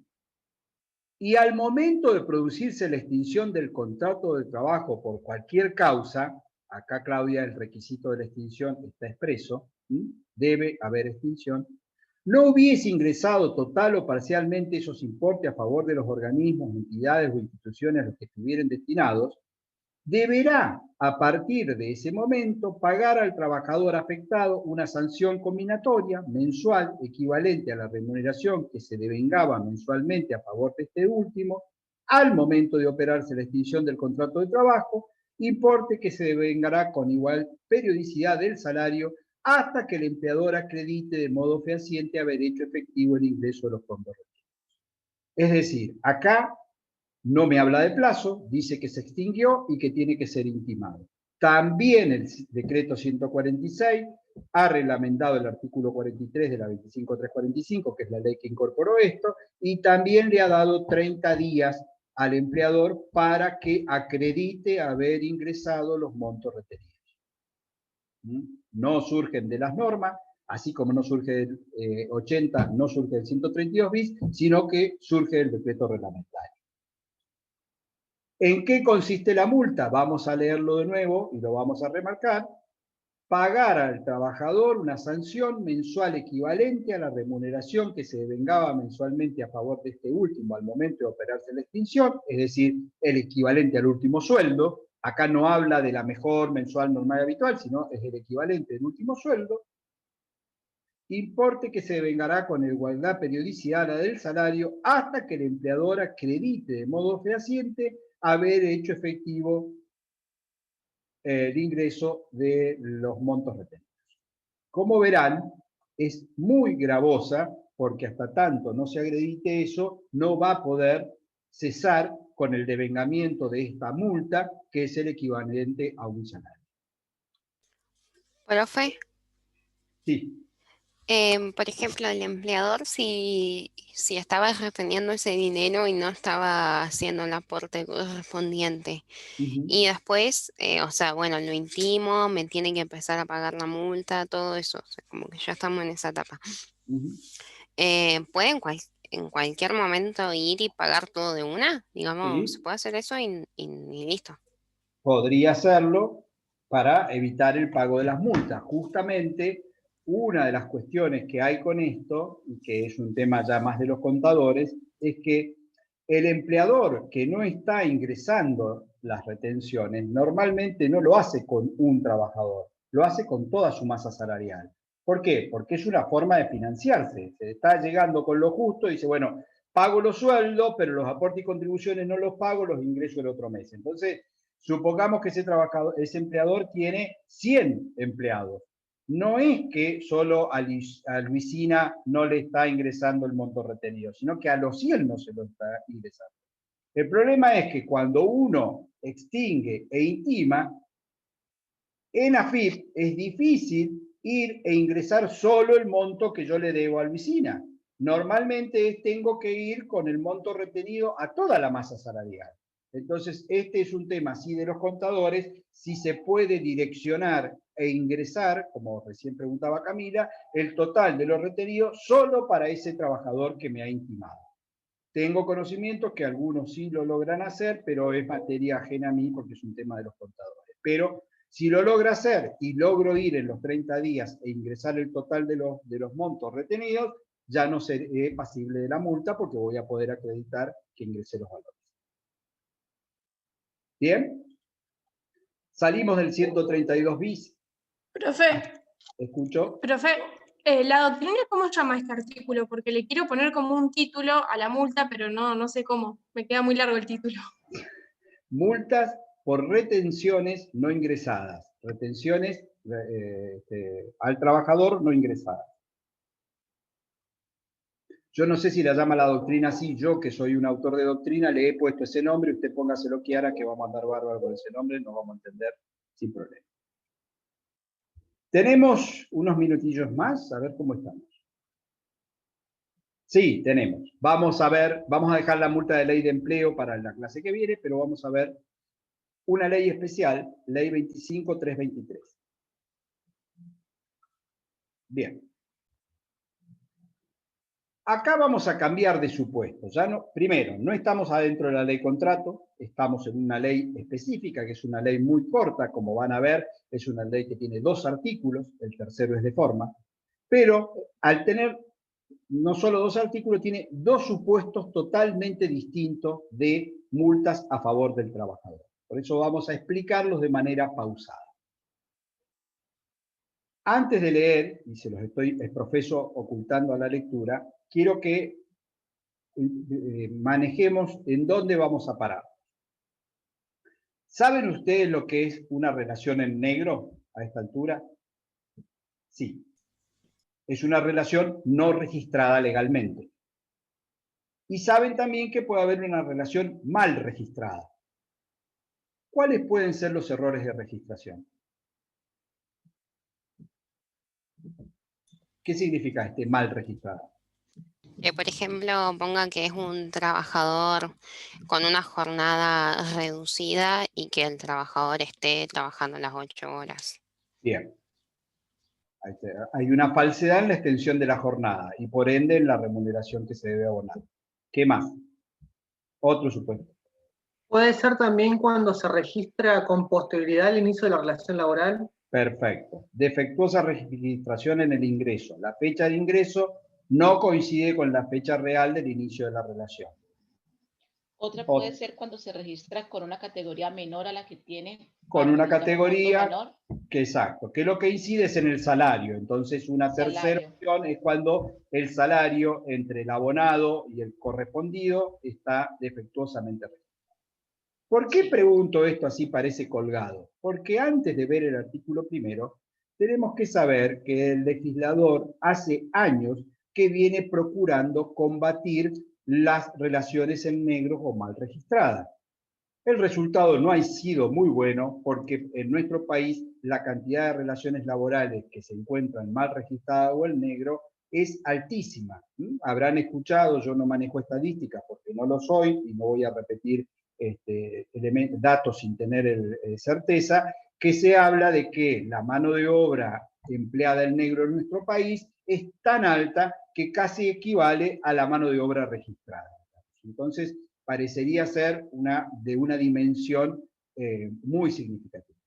Y al momento de producirse la extinción del contrato de trabajo por cualquier causa, acá Claudia el requisito de la extinción está expreso, debe haber extinción, no hubiese ingresado total o parcialmente esos importes a favor de los organismos, entidades o instituciones a los que estuvieran destinados, deberá, a partir de ese momento, pagar al trabajador afectado una sanción combinatoria mensual equivalente a la remuneración que se devengaba mensualmente a favor de este último al momento de operarse la extinción del contrato de trabajo, importe que se devengará con igual periodicidad del salario hasta que el empleador acredite de modo fehaciente haber hecho efectivo el ingreso de los fondos retenidos. Es decir, acá no me habla de plazo, dice que se extinguió y que tiene que ser intimado. También el decreto 146 ha reglamentado el artículo 43 de la 25345, que es la ley que incorporó esto, y también le ha dado 30 días al empleador para que acredite haber ingresado los montos retenidos. No surgen de las normas, así como no surge del 80, no surge del 132 bis, sino que surge del decreto reglamentario. ¿En qué consiste la multa? Vamos a leerlo de nuevo y lo vamos a remarcar. Pagar al trabajador una sanción mensual equivalente a la remuneración que se devengaba mensualmente a favor de este último al momento de operarse la extinción, es decir, el equivalente al último sueldo. Acá no habla de la mejor mensual normal y habitual, sino es el equivalente del último sueldo. Importe que se devengará con igualdad periodicidad a la del salario hasta que el empleador acredite de modo fehaciente haber hecho efectivo el ingreso de los montos retenidos. Como verán, es muy gravosa porque hasta tanto no se acredite eso, no va a poder cesar con el devengamiento de esta multa, que es el equivalente a un salario. Profe, Sí. por ejemplo, el empleador si estaba reteniendo ese dinero y no estaba haciendo el aporte correspondiente, y después, o sea, bueno, lo intimo, me tienen que empezar a pagar la multa, todo eso, o sea, como que ya estamos en esa etapa. ¿Puede en cualquier momento ir y pagar todo de una? Digamos, Sí. ¿se puede hacer eso y listo? Podría hacerlo para evitar el pago de las multas. Justamente una de las cuestiones que hay con esto, y que es un tema ya más de los contadores, es que el empleador que no está ingresando las retenciones normalmente no lo hace con un trabajador, lo hace con toda su masa salarial. ¿Por qué? Porque es una forma de financiarse. Se está llegando con lo justo y dice, bueno, pago los sueldos, pero los aportes y contribuciones no los pago, los ingreso el otro mes. Entonces, supongamos que ese empleador tiene 100 empleados. no es que solo a Luisina no le está ingresando el monto retenido, sino que a los 100 no se lo está ingresando. El problema es que cuando uno extingue e intima, en AFIP es difícil ir e ingresar solo el monto que yo le debo a Luisina. Normalmente tengo que ir con el monto retenido a toda la masa salarial. Entonces, este es un tema, sí, de los contadores, si se puede direccionar e ingresar, como recién preguntaba Camila, el total de lo retenido solo para ese trabajador que me ha intimado. Tengo conocimiento que algunos sí lo logran hacer, pero es materia ajena a mí porque es un tema de los contadores. Pero si lo logra hacer y logro ir en los 30 días e ingresar el total de los montos retenidos, ya no seré pasible de la multa porque voy a poder acreditar que ingresé los valores. ¿Bien? Salimos del 132 bis. Profe, ¿Escucho? la doctrina, ¿cómo llama este artículo? Porque le quiero poner como un título a la multa, pero no sé cómo. Me queda muy largo el título. Multas por retenciones no ingresadas. Retenciones al trabajador no ingresadas. Yo no sé si la llama la doctrina así, yo que soy un autor de doctrina le he puesto ese nombre, usted póngaselo Kiara, que vamos a andar bárbaro con ese nombre, nos vamos a entender sin problema. Tenemos unos minutillos más, a ver cómo estamos. Sí, tenemos. Vamos a ver, vamos a dejar la multa de ley de empleo para la clase que viene, pero vamos a ver una ley especial, ley 25.323. Bien. Acá vamos a cambiar de supuesto. Ya no, primero, no estamos adentro de la ley contrato, estamos en una ley específica, que es una ley muy corta, como van a ver, es una ley que tiene 2 artículos, el tercero es de forma, pero al tener no solo 2 artículos, tiene 2 supuestos totalmente distintos de multas a favor del trabajador. Por eso vamos a explicarlos de manera pausada. Antes de leer, y se los estoy, profeso, ocultando a la lectura, quiero que manejemos en dónde vamos a parar. ¿Saben ustedes lo que es una relación en negro a esta altura? Sí. Es una relación no registrada legalmente. Y saben también que puede haber una relación mal registrada. ¿Cuáles pueden ser los errores de registración? ¿Qué significa este mal registrado? Que, por ejemplo, ponga que es un trabajador con una jornada reducida y que el trabajador esté trabajando las 8 horas. Bien. Hay una falsedad en la extensión de la jornada y por ende en la remuneración que se debe abonar. ¿Qué más? Otro supuesto. ¿Puede ser también cuando se registra con posterioridad al inicio de la relación laboral? Perfecto. Defectuosa registración en el ingreso. La fecha de ingreso no coincide con la fecha real del inicio de la relación. Otra puede ser cuando se registra con una categoría menor a la que tiene. Con una categoría, que exacto, que lo que incide es en el salario. Entonces, una tercera opción es cuando el salario entre el abonado y el correspondido está defectuosamente registrado. ¿Por qué pregunto esto así parece colgado? Porque antes de ver el artículo primero, tenemos que saber que el legislador hace años que viene procurando combatir las relaciones en negro o mal registradas. El resultado no ha sido muy bueno porque en nuestro país la cantidad de relaciones laborales que se encuentran mal registradas o en negro es altísima. Habrán escuchado, yo no manejo estadísticas porque no lo soy y no voy a repetir datos sin tener certeza, que se habla de que la mano de obra empleada en negro en nuestro país es tan alta que casi equivale a la mano de obra registrada. Entonces, parecería ser de una dimensión muy significativa.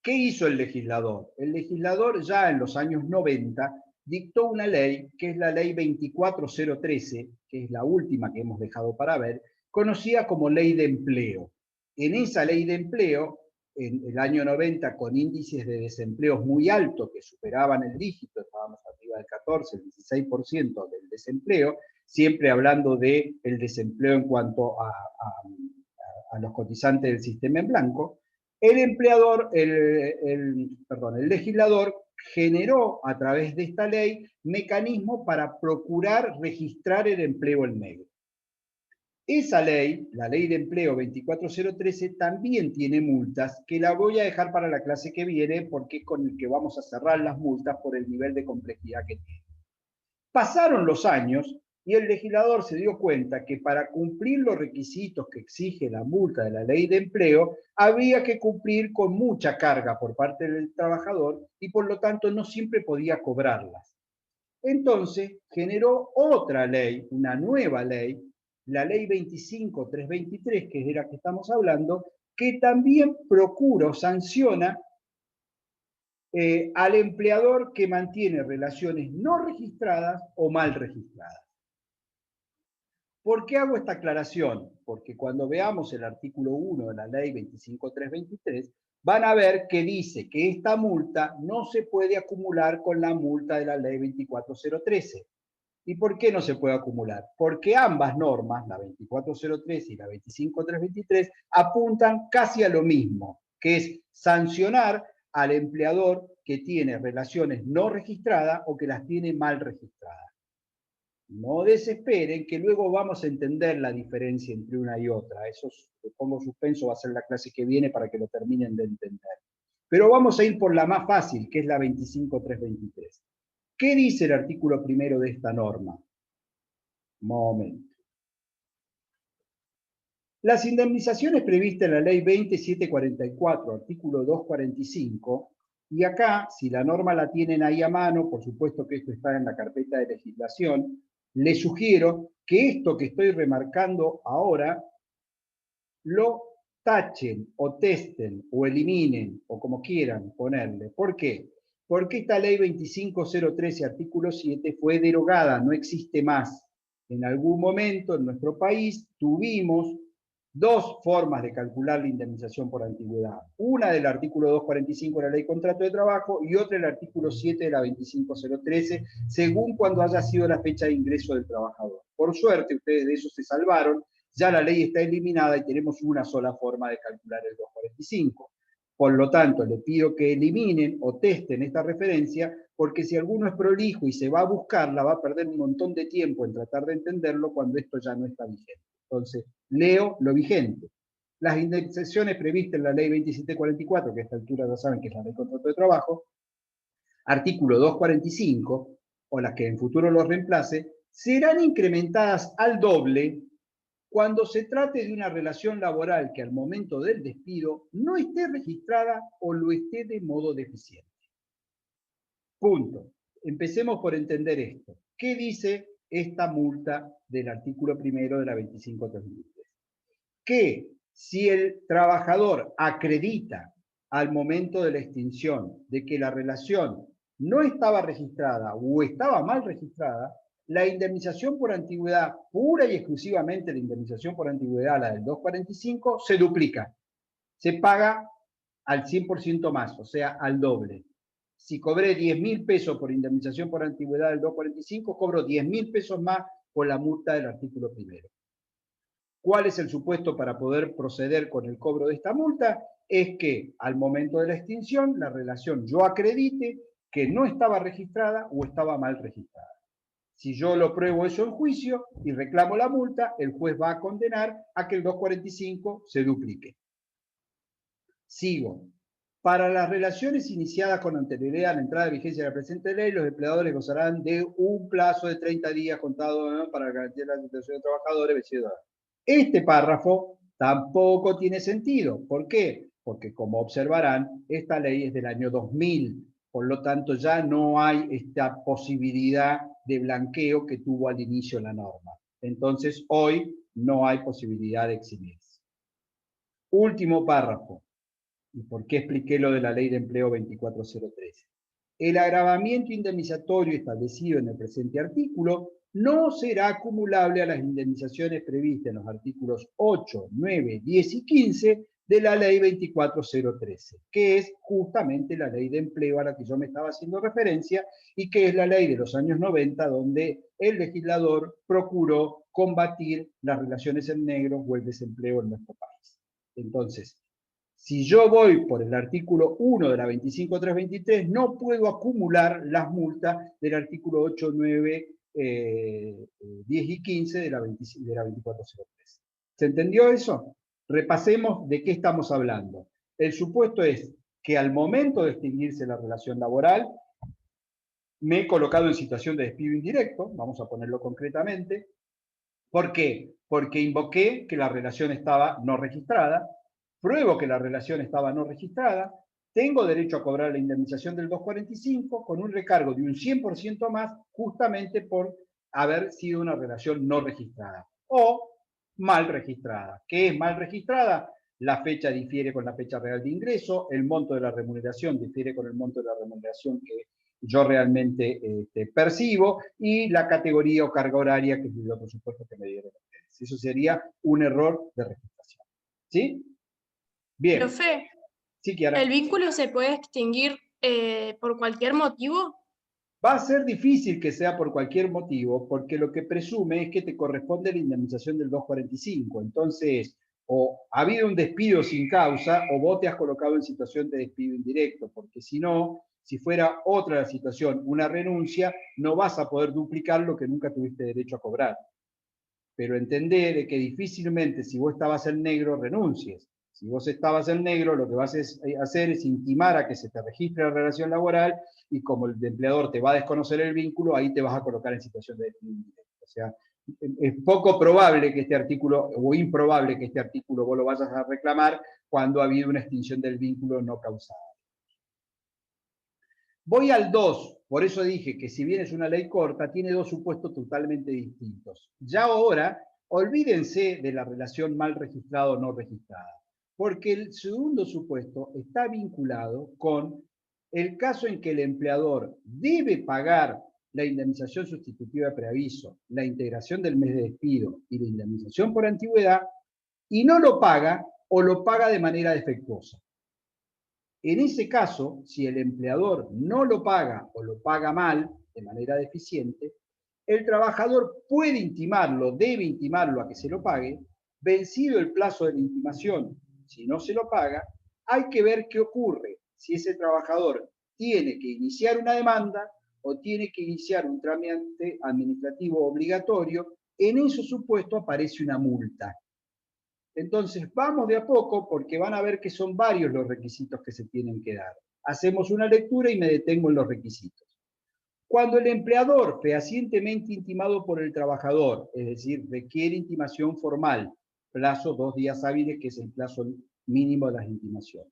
¿Qué hizo el legislador? El legislador ya en los años 90 dictó una ley, que es la ley 24013, que es la última que hemos dejado para ver, conocida como Ley de Empleo. En esa Ley de Empleo, en el año 90, con índices de desempleo muy altos, que superaban el dígito, estábamos arriba del 14, el 16% del desempleo, siempre hablando del desempleo en cuanto a los cotizantes del sistema en blanco, El legislador generó a través de esta ley mecanismos para procurar registrar el empleo en negro. Esa ley, la ley de empleo 24013, también tiene multas, que la voy a dejar para la clase que viene porque es con el que vamos a cerrar las multas por el nivel de complejidad que tiene. Pasaron los años y el legislador se dio cuenta que para cumplir los requisitos que exige la multa de la ley de empleo, había que cumplir con mucha carga por parte del trabajador y por lo tanto no siempre podía cobrarlas. Entonces generó otra ley, una nueva ley, la ley 25323, que es de la que estamos hablando, que también procura o sanciona al empleador que mantiene relaciones no registradas o mal registradas. ¿Por qué hago esta aclaración? Porque cuando veamos el artículo 1 de la ley 25323, van a ver que dice que esta multa no se puede acumular con la multa de la ley 24013. ¿Y por qué no se puede acumular? Porque ambas normas, la 24013 y la 25323, apuntan casi a lo mismo, que es sancionar al empleador que tiene relaciones no registradas o que las tiene mal registradas. No desesperen, que luego vamos a entender la diferencia entre una y otra. Eso, pongo suspenso, va a ser la clase que viene para que lo terminen de entender. Pero vamos a ir por la más fácil, que es la 25323. ¿Qué dice el artículo primero de esta norma? Momento. Las indemnizaciones previstas en la ley 20744, artículo 245, y acá, si la norma la tienen ahí a mano, por supuesto que esto está en la carpeta de legislación, les sugiero que esto que estoy remarcando ahora lo tachen o testen o eliminen o como quieran ponerle. ¿Por qué? Porque esta ley 25013, artículo 7, fue derogada, no existe más. En algún momento en nuestro país tuvimos dos formas de calcular la indemnización por antigüedad. Una del artículo 245 de la Ley de Contrato de Trabajo y otra del artículo 7 de la 25013, según cuando haya sido la fecha de ingreso del trabajador. Por suerte, ustedes de eso se salvaron, ya la ley está eliminada y tenemos una sola forma de calcular el 245. Por lo tanto, les pido que eliminen o testen esta referencia, porque si alguno es prolijo y se va a buscarla, va a perder un montón de tiempo en tratar de entenderlo cuando esto ya no está vigente. Entonces, leo lo vigente. Las indemnizaciones previstas en la ley 2744, que a esta altura ya saben que es la ley de contrato de trabajo, artículo 245, o las que en futuro los reemplace, serán incrementadas al doble cuando se trate de una relación laboral que al momento del despido no esté registrada o lo esté de modo deficiente. Punto. Empecemos por entender esto. ¿Qué dice esta multa del artículo primero de la 25323? Que si el trabajador acredita al momento de la extinción de que la relación no estaba registrada o estaba mal registrada, la indemnización por antigüedad, pura y exclusivamente la indemnización por antigüedad, la del 245, se duplica. Se paga al 100% más, o sea, al doble. Si cobré 10.000 pesos por indemnización por antigüedad del 245, cobro 10.000 pesos más por la multa del artículo primero. ¿Cuál es el supuesto para poder proceder con el cobro de esta multa? Es que al momento de la extinción, la relación yo acredite que no estaba registrada o estaba mal registrada. Si yo lo pruebo eso en juicio y reclamo la multa, el juez va a condenar a que el 245 se duplique. Sigo. Para las relaciones iniciadas con anterioridad a la entrada de vigencia de la presente ley, los empleadores gozarán de un plazo de 30 días contado para garantizar la situación de trabajadores, etc. Este párrafo tampoco tiene sentido. ¿Por qué? Porque, como observarán, esta ley es del año 2000. Por lo tanto, ya no hay esta posibilidad de blanqueo que tuvo al inicio la norma. Entonces, hoy no hay posibilidad de eximirse. Último párrafo. ¿Y por qué expliqué lo de la Ley de Empleo 24013? El agravamiento indemnizatorio establecido en el presente artículo no será acumulable a las indemnizaciones previstas en los artículos 8, 9, 10 y 15 de la Ley 24013, que es justamente la Ley de Empleo a la que yo me estaba haciendo referencia y que es la ley de los años 90 donde el legislador procuró combatir las relaciones en negro o el desempleo en nuestro país. Entonces, Si yo voy por el artículo 1 de la 25.323, no puedo acumular las multas del artículo 8, 9, 10 y 15 de la 2403. ¿Se entendió eso? Repasemos de qué estamos hablando. El supuesto es que al momento de extinguirse la relación laboral, me he colocado en situación de despido indirecto, vamos a ponerlo concretamente. ¿Por qué? Porque invoqué que la relación estaba no registrada, pruebo que la relación estaba no registrada, tengo derecho a cobrar la indemnización del 245 con un recargo de un 100% más justamente por haber sido una relación no registrada o mal registrada. ¿Qué es mal registrada? La fecha difiere con la fecha real de ingreso, el monto de la remuneración difiere con el monto de la remuneración que yo realmente percibo, y la categoría o carga horaria, que es el otro supuesto que me dieron ustedes. Eso sería un error de registración. ¿Sí? Bien. Profe, Sí, Kiara. ¿el vínculo se puede extinguir por cualquier motivo? Va a ser difícil que sea por cualquier motivo, porque lo que presume es que te corresponde la indemnización del 245. Entonces, o ha habido un despido sin causa, o vos te has colocado en situación de despido indirecto, porque si no, si fuera otra la situación, una renuncia, no vas a poder duplicar lo que nunca tuviste derecho a cobrar. Pero entender que difícilmente, si vos estabas en negro, renuncies. Si vos estabas en negro, lo que vas a hacer es intimar a que se te registre la relación laboral, y como el empleador te va a desconocer el vínculo, ahí te vas a colocar en situación de despido indirecto. O sea, es poco probable que este artículo, o improbable que este artículo vos lo vayas a reclamar cuando ha habido una extinción del vínculo no causada. Voy al 2, por eso dije que si bien es una ley corta, tiene dos supuestos totalmente distintos. Ya ahora, olvídense de la relación mal registrada o no registrada, porque el segundo supuesto está vinculado con el caso en que el empleador debe pagar la indemnización sustitutiva de preaviso, la integración del mes de despido y la indemnización por antigüedad, y no lo paga o lo paga de manera defectuosa. En ese caso, si el empleador no lo paga o lo paga mal, de manera deficiente, el trabajador puede intimarlo, debe intimarlo a que se lo pague. Vencido el plazo de la intimación, si no se lo paga, hay que ver qué ocurre, si ese trabajador tiene que iniciar una demanda o tiene que iniciar un trámite administrativo obligatorio. En ese supuesto aparece una multa. Entonces, vamos de a poco porque van a ver que son varios los requisitos que se tienen que dar. Hacemos una lectura y me detengo en los requisitos. Cuando el empleador, fehacientemente intimado por el trabajador, es decir, requiere intimación formal, plazo 2 días hábiles, que es el plazo mínimo de las intimaciones,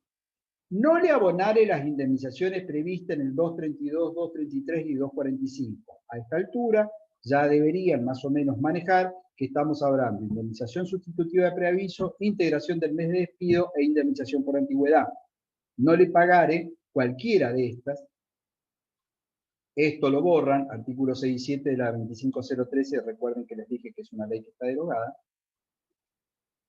no le abonare las indemnizaciones previstas en el 232, 233 y 245. A esta altura ya deberían más o menos manejar que estamos hablando de indemnización sustitutiva de preaviso, integración del mes de despido e indemnización por antigüedad. No le pagare cualquiera de estas. Esto lo borran, artículo 6 y 7 de la 25013, recuerden que les dije que es una ley que está derogada.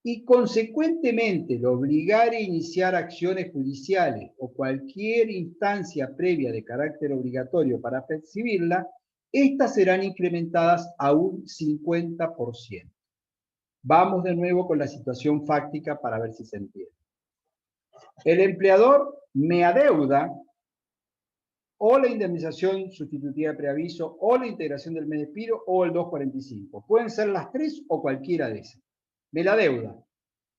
Y consecuentemente lo obligare a iniciar acciones judiciales o cualquier instancia previa de carácter obligatorio para percibirla, estas serán incrementadas a un 50%. Vamos de nuevo con la situación fáctica para ver si se entiende. El empleador me adeuda o la indemnización sustitutiva de preaviso, o la integración del mes de despido, o el 245. Pueden ser las tres o cualquiera de esas. Me la adeuda.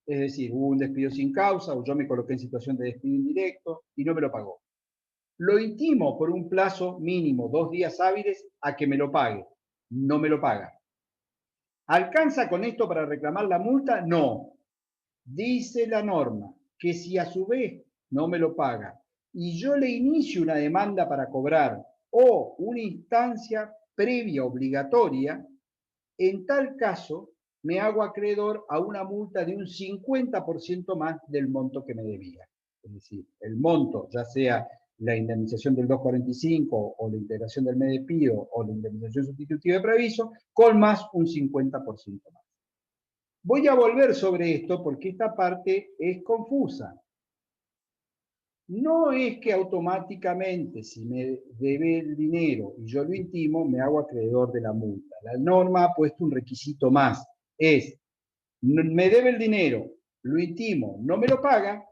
Es decir, hubo un despido sin causa, o yo me coloqué en situación de despido indirecto y no me lo pagó. Lo intimo por un plazo mínimo, 2 días hábiles, a que me lo pague. No me lo paga. ¿Alcanza con esto para reclamar la multa? No. Dice la norma que si a su vez no me lo paga y yo le inicio una demanda para cobrar o una instancia previa obligatoria, en tal caso me hago acreedor a una multa de un 50% más del monto que me debía. Es decir, el monto, ya sea la indemnización del 245 o la integración del mes de despido o la indemnización sustitutiva de preaviso, con más un 50% más. Voy a volver sobre esto porque esta parte es confusa. No es que automáticamente, si me debe el dinero y yo lo intimo, me hago acreedor de la multa. La norma ha puesto un requisito más. Es, me debe el dinero, lo intimo, no me lo paga,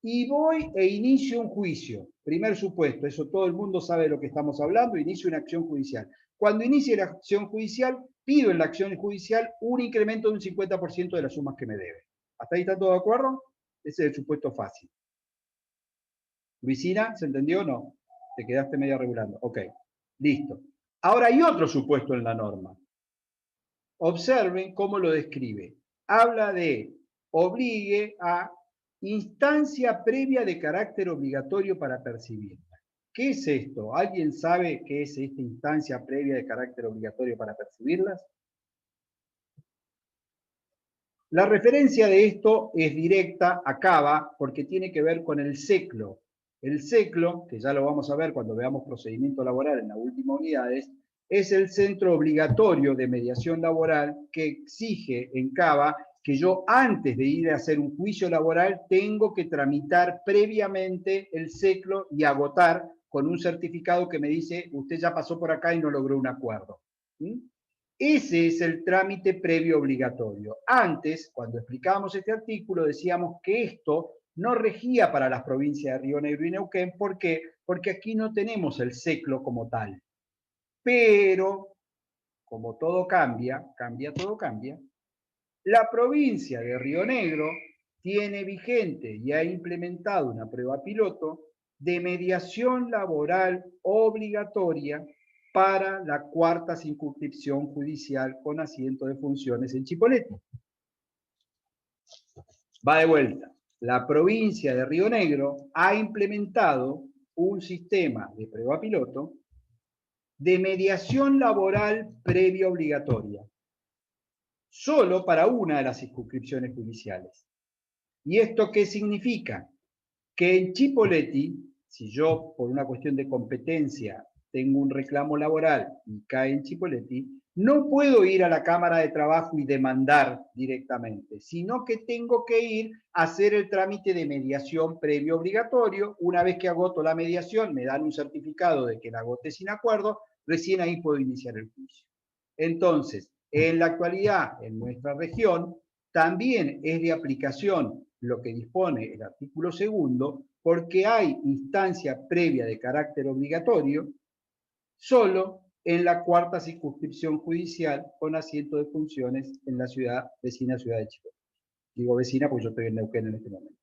y voy e inicio un juicio. Primer supuesto, eso todo el mundo sabe de lo que estamos hablando, inicio una acción judicial. Cuando inicie la acción judicial, pido en la acción judicial un incremento de un 50% de las sumas que me debe. ¿Hasta ahí está todo de acuerdo? Ese es el supuesto fácil. Luisina, ¿se entendió o no? Te quedaste medio regulando. Ok, listo. Ahora hay otro supuesto en la norma. Observen cómo lo describe. Habla de obligue a instancia previa de carácter obligatorio para percibirla. ¿Qué es esto? ¿Alguien sabe qué es esta instancia previa de carácter obligatorio para percibirlas? La referencia de esto es directa, acaba, porque tiene que ver con el SECLO. El SECLO, que ya lo vamos a ver cuando veamos procedimiento laboral en las últimas unidades, es el centro obligatorio de mediación laboral que exige en CABA que yo antes de ir a hacer un juicio laboral tengo que tramitar previamente el SECLO y agotar con un certificado que me dice usted ya pasó por acá y no logró un acuerdo. ¿Mm? Ese es el trámite previo obligatorio. Antes, cuando explicábamos este artículo, decíamos que esto no regía para las provincias de Río Negro y Neuquén. ¿Por qué? Porque aquí no tenemos el SECLO como tal. Pero, como todo cambia, todo cambia, la provincia de Río Negro tiene vigente y ha implementado una prueba piloto de mediación laboral obligatoria para la cuarta circunscripción judicial con asiento de funciones en Chipoleti. Va de vuelta. La provincia de Río Negro ha implementado un sistema de prueba piloto de mediación laboral previa obligatoria, solo para una de las circunscripciones judiciales. ¿Y esto qué significa? Que en Chipoleti, si yo por una cuestión de competencia tengo un reclamo laboral y cae en Chipoleti, no puedo ir a la Cámara de Trabajo y demandar directamente, sino que tengo que ir a hacer el trámite de mediación previo obligatorio. Una vez que agoto la mediación, me dan un certificado de que la agoté sin acuerdo, recién ahí puedo iniciar el juicio. Entonces, en la actualidad, en nuestra región, también es de aplicación lo que dispone el artículo 2, porque hay instancia previa de carácter obligatorio solo en la cuarta circunscripción judicial con asiento de funciones en la ciudad vecina ciudad de Chipoleti. Digo vecina porque yo estoy en Neuquén en este momento.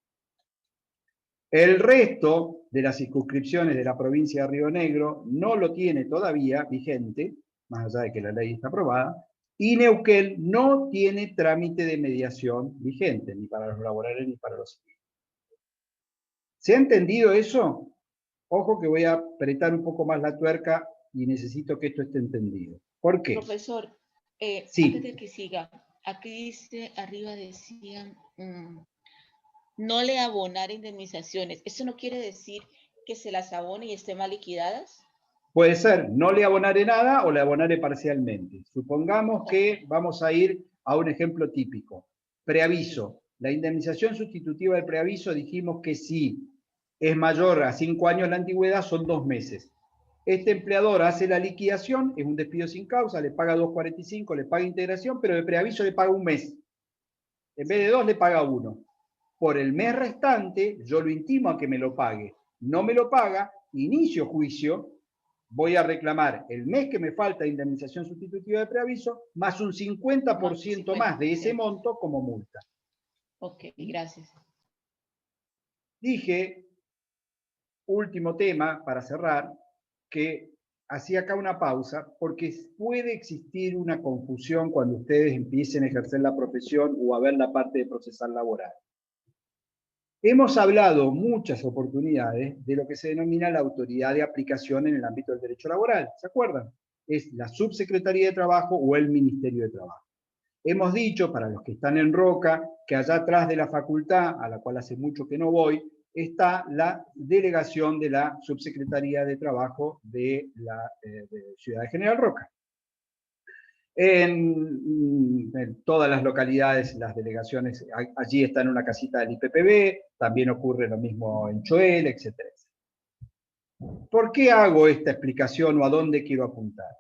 El resto de las circunscripciones de la provincia de Río Negro no lo tiene todavía vigente, más allá de que la ley está aprobada, y Neuquén no tiene trámite de mediación vigente, ni para los laborales ni para los civiles. ¿Se ha entendido eso? Ojo que voy a apretar un poco más la tuerca y necesito que esto esté entendido. ¿Por qué? Profesor, sí. Antes de que siga, aquí dice, arriba decían, no le abonar indemnizaciones. ¿Eso no quiere decir que se las abone y estén mal liquidadas? Puede ser, no le abonaré nada o le abonaré parcialmente. Supongamos que vamos a ir a un ejemplo típico. Preaviso. La indemnización sustitutiva del preaviso dijimos que si es mayor a 5 años la antigüedad son 2 meses. Este empleador hace la liquidación, es un despido sin causa, le paga 2.45, le paga integración, pero de preaviso le paga 1 mes. En vez de 2 le paga 1. Por el mes restante yo lo intimo a que me lo pague. No me lo paga, inicio juicio, voy a reclamar el mes que me falta de indemnización sustitutiva de preaviso, más un 50% más de ese monto como multa. Ok, gracias. Dije, último tema para cerrar, que hacía acá una pausa porque puede existir una confusión cuando ustedes empiecen a ejercer la profesión o a ver la parte de procesal laboral. Hemos hablado muchas oportunidades de lo que se denomina la autoridad de aplicación en el ámbito del derecho laboral. ¿Se acuerdan? Es la Subsecretaría de Trabajo o el Ministerio de Trabajo. Hemos dicho, para los que están en Roca, que allá atrás de la facultad, a la cual hace mucho que no voy, está la delegación de la Subsecretaría de Trabajo de la Ciudad de General Roca. En todas las localidades, las delegaciones, allí está en una casita del IPPB, también ocurre lo mismo en Choel, etc. ¿Por qué hago esta explicación o a dónde quiero apuntar?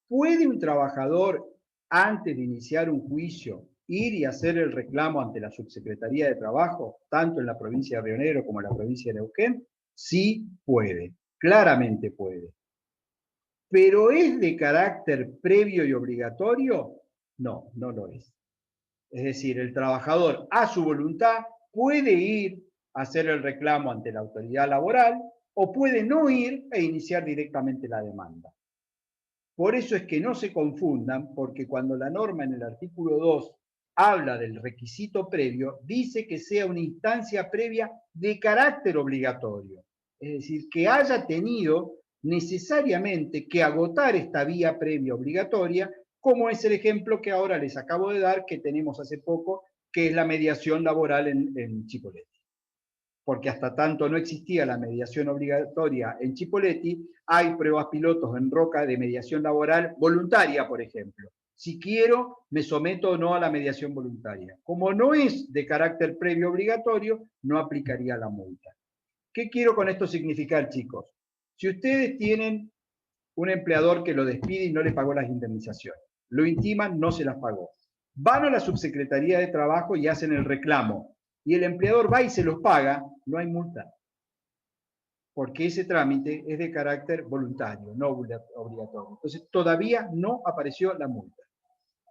¿Puede un trabajador, antes de iniciar un juicio, ir y hacer el reclamo ante la Subsecretaría de Trabajo, tanto en la provincia de Río Negro como en la provincia de Neuquén? Sí puede, claramente puede. ¿Pero es de carácter previo y obligatorio? No, no lo es. Es decir, el trabajador a su voluntad puede ir a hacer el reclamo ante la autoridad laboral o puede no ir e iniciar directamente la demanda. Por eso es que no se confundan, porque cuando la norma en el artículo 2 habla del requisito previo, dice que sea una instancia previa de carácter obligatorio. Es decir, que haya tenido necesariamente que agotar esta vía previa obligatoria, como es el ejemplo que ahora les acabo de dar, que tenemos hace poco, que es la mediación laboral en Chipoleti. Porque hasta tanto no existía la mediación obligatoria en Chipoleti, hay pruebas pilotos en Roca de mediación laboral voluntaria, por ejemplo. Si quiero, me someto o no a la mediación voluntaria. Como no es de carácter previo obligatorio, no aplicaría la multa. ¿Qué quiero con esto significar, chicos? Si ustedes tienen un empleador que lo despide y no le pagó las indemnizaciones, lo intiman, no se las pagó, van a la Subsecretaría de Trabajo y hacen el reclamo, y el empleador va y se los paga, no hay multa. Porque ese trámite es de carácter voluntario, no obligatorio. Entonces, todavía no apareció la multa.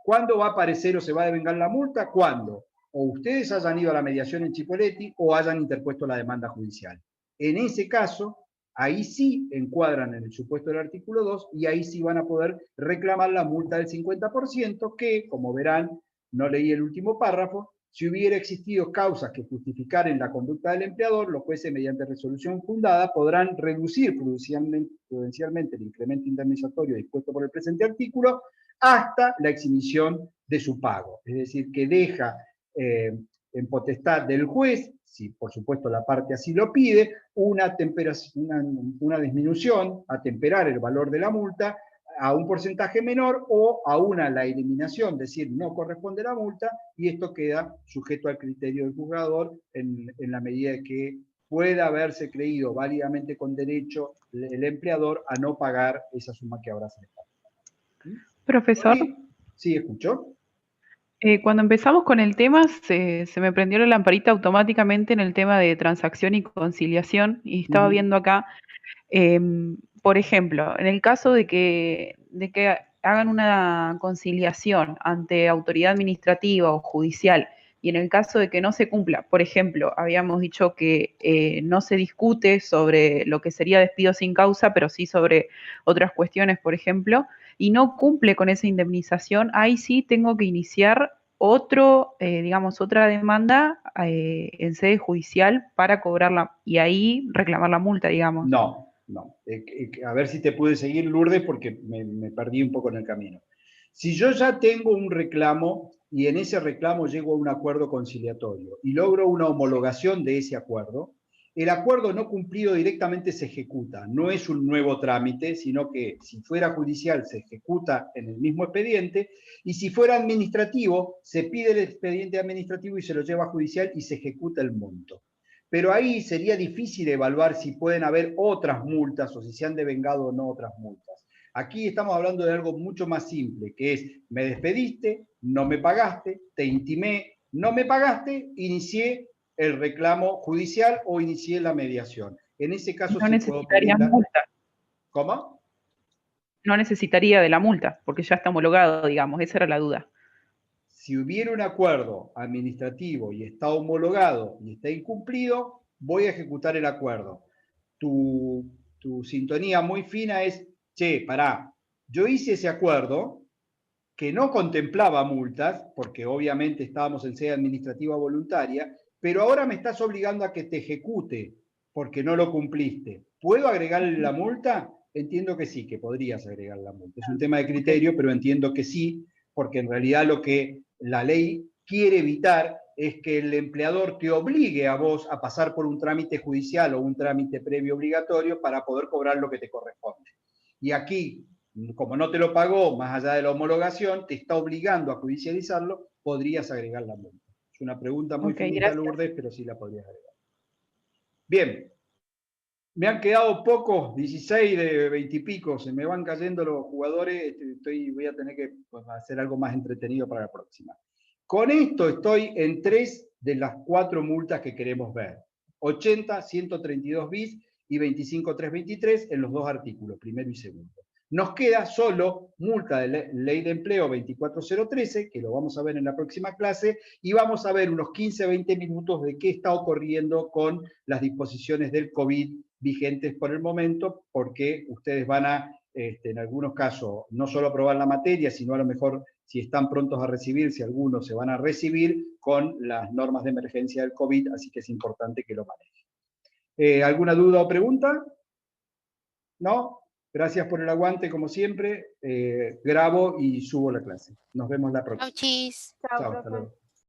¿Cuándo va a aparecer o se va a devengar la multa? Cuando o ustedes hayan ido a la mediación en Chipoleti o hayan interpuesto la demanda judicial. En ese caso, ahí sí encuadran en el supuesto del artículo 2 y ahí sí van a poder reclamar la multa del 50% que, como verán, no leí el último párrafo, si hubiera existido causas que justificaran la conducta del empleador, los jueces, mediante resolución fundada, podrán reducir prudencialmente el incremento indemnizatorio dispuesto por el presente artículo hasta la exhibición de su pago. Es decir, que deja en potestad del juez, si por supuesto la parte así lo pide, una disminución, a temperar el valor de la multa a un porcentaje menor o aún la eliminación, es decir, no corresponde la multa y esto queda sujeto al criterio del juzgador en la medida de que pueda haberse creído válidamente con derecho el empleador a no pagar esa suma que ahora se le paga. Profesor. Sí, ¿escuchó? Cuando empezamos con el tema, se me prendió la lamparita automáticamente en el tema de transacción y conciliación, y estaba viendo acá, por ejemplo, en el caso de que hagan una conciliación ante autoridad administrativa o judicial, y en el caso de que no se cumpla, por ejemplo, habíamos dicho que no se discute sobre lo que sería despido sin causa, pero sí sobre otras cuestiones, por ejemplo, y no cumple con esa indemnización, ahí sí tengo que iniciar otra demanda en sede judicial para cobrarla y ahí reclamar la multa, digamos. No. A ver si te pude seguir, Lourdes, porque me perdí un poco en el camino. Si yo ya tengo un reclamo y en ese reclamo llego a un acuerdo conciliatorio y logro una homologación de ese acuerdo, el acuerdo no cumplido directamente se ejecuta. No es un nuevo trámite, sino que si fuera judicial se ejecuta en el mismo expediente y si fuera administrativo se pide el expediente administrativo y se lo lleva a judicial y se ejecuta el monto. Pero ahí sería difícil evaluar si pueden haber otras multas o si se han devengado o no otras multas. Aquí estamos hablando de algo mucho más simple, que es, me despediste, no me pagaste, te intimé, no me pagaste, inicié el reclamo judicial o inicié la mediación. En ese caso no sí puedo pedir la multa. ¿Cómo? No necesitaría de la multa, porque ya está homologado, digamos, esa era la duda. Si hubiera un acuerdo administrativo y está homologado y está incumplido, voy a ejecutar el acuerdo. Tu sintonía muy fina es, che, pará, yo hice ese acuerdo que no contemplaba multas, porque obviamente estábamos en sede administrativa voluntaria, pero ahora me estás obligando a que te ejecute porque no lo cumpliste. ¿Puedo agregarle la multa? Entiendo que sí, que podrías agregar la multa. Es un tema de criterio, pero entiendo que sí, porque en realidad lo que la ley quiere evitar es que el empleador te obligue a vos a pasar por un trámite judicial o un trámite previo obligatorio para poder cobrar lo que te corresponde. Y aquí, como no te lo pagó, más allá de la homologación, te está obligando a judicializarlo, podrías agregar la multa. Es una pregunta muy finita, Lourdes, pero sí la podrías agregar. Bien. Me han quedado pocos, 16 de 20 y pico, se me van cayendo los jugadores, voy a tener que hacer algo más entretenido para la próxima. Con esto estoy en 3 de las 4 multas que queremos ver. 80, 132 bis y 25.323 en los 2 artículos, primero y segundo. Nos queda solo multa de Ley de Empleo 24013, que lo vamos a ver en la próxima clase, y vamos a ver unos 15-20 minutos de qué está ocurriendo con las disposiciones del COVID vigentes por el momento, porque ustedes van a, en algunos casos, no solo aprobar la materia, sino a lo mejor, si están prontos a recibirse, algunos se van a recibir con las normas de emergencia del COVID, así que es importante que lo manejen. ¿Alguna duda o pregunta? ¿No? Gracias por el aguante, como siempre. Grabo y subo la clase. Nos vemos la próxima. Chau, chis. Chao, Chao, hasta profe. luego.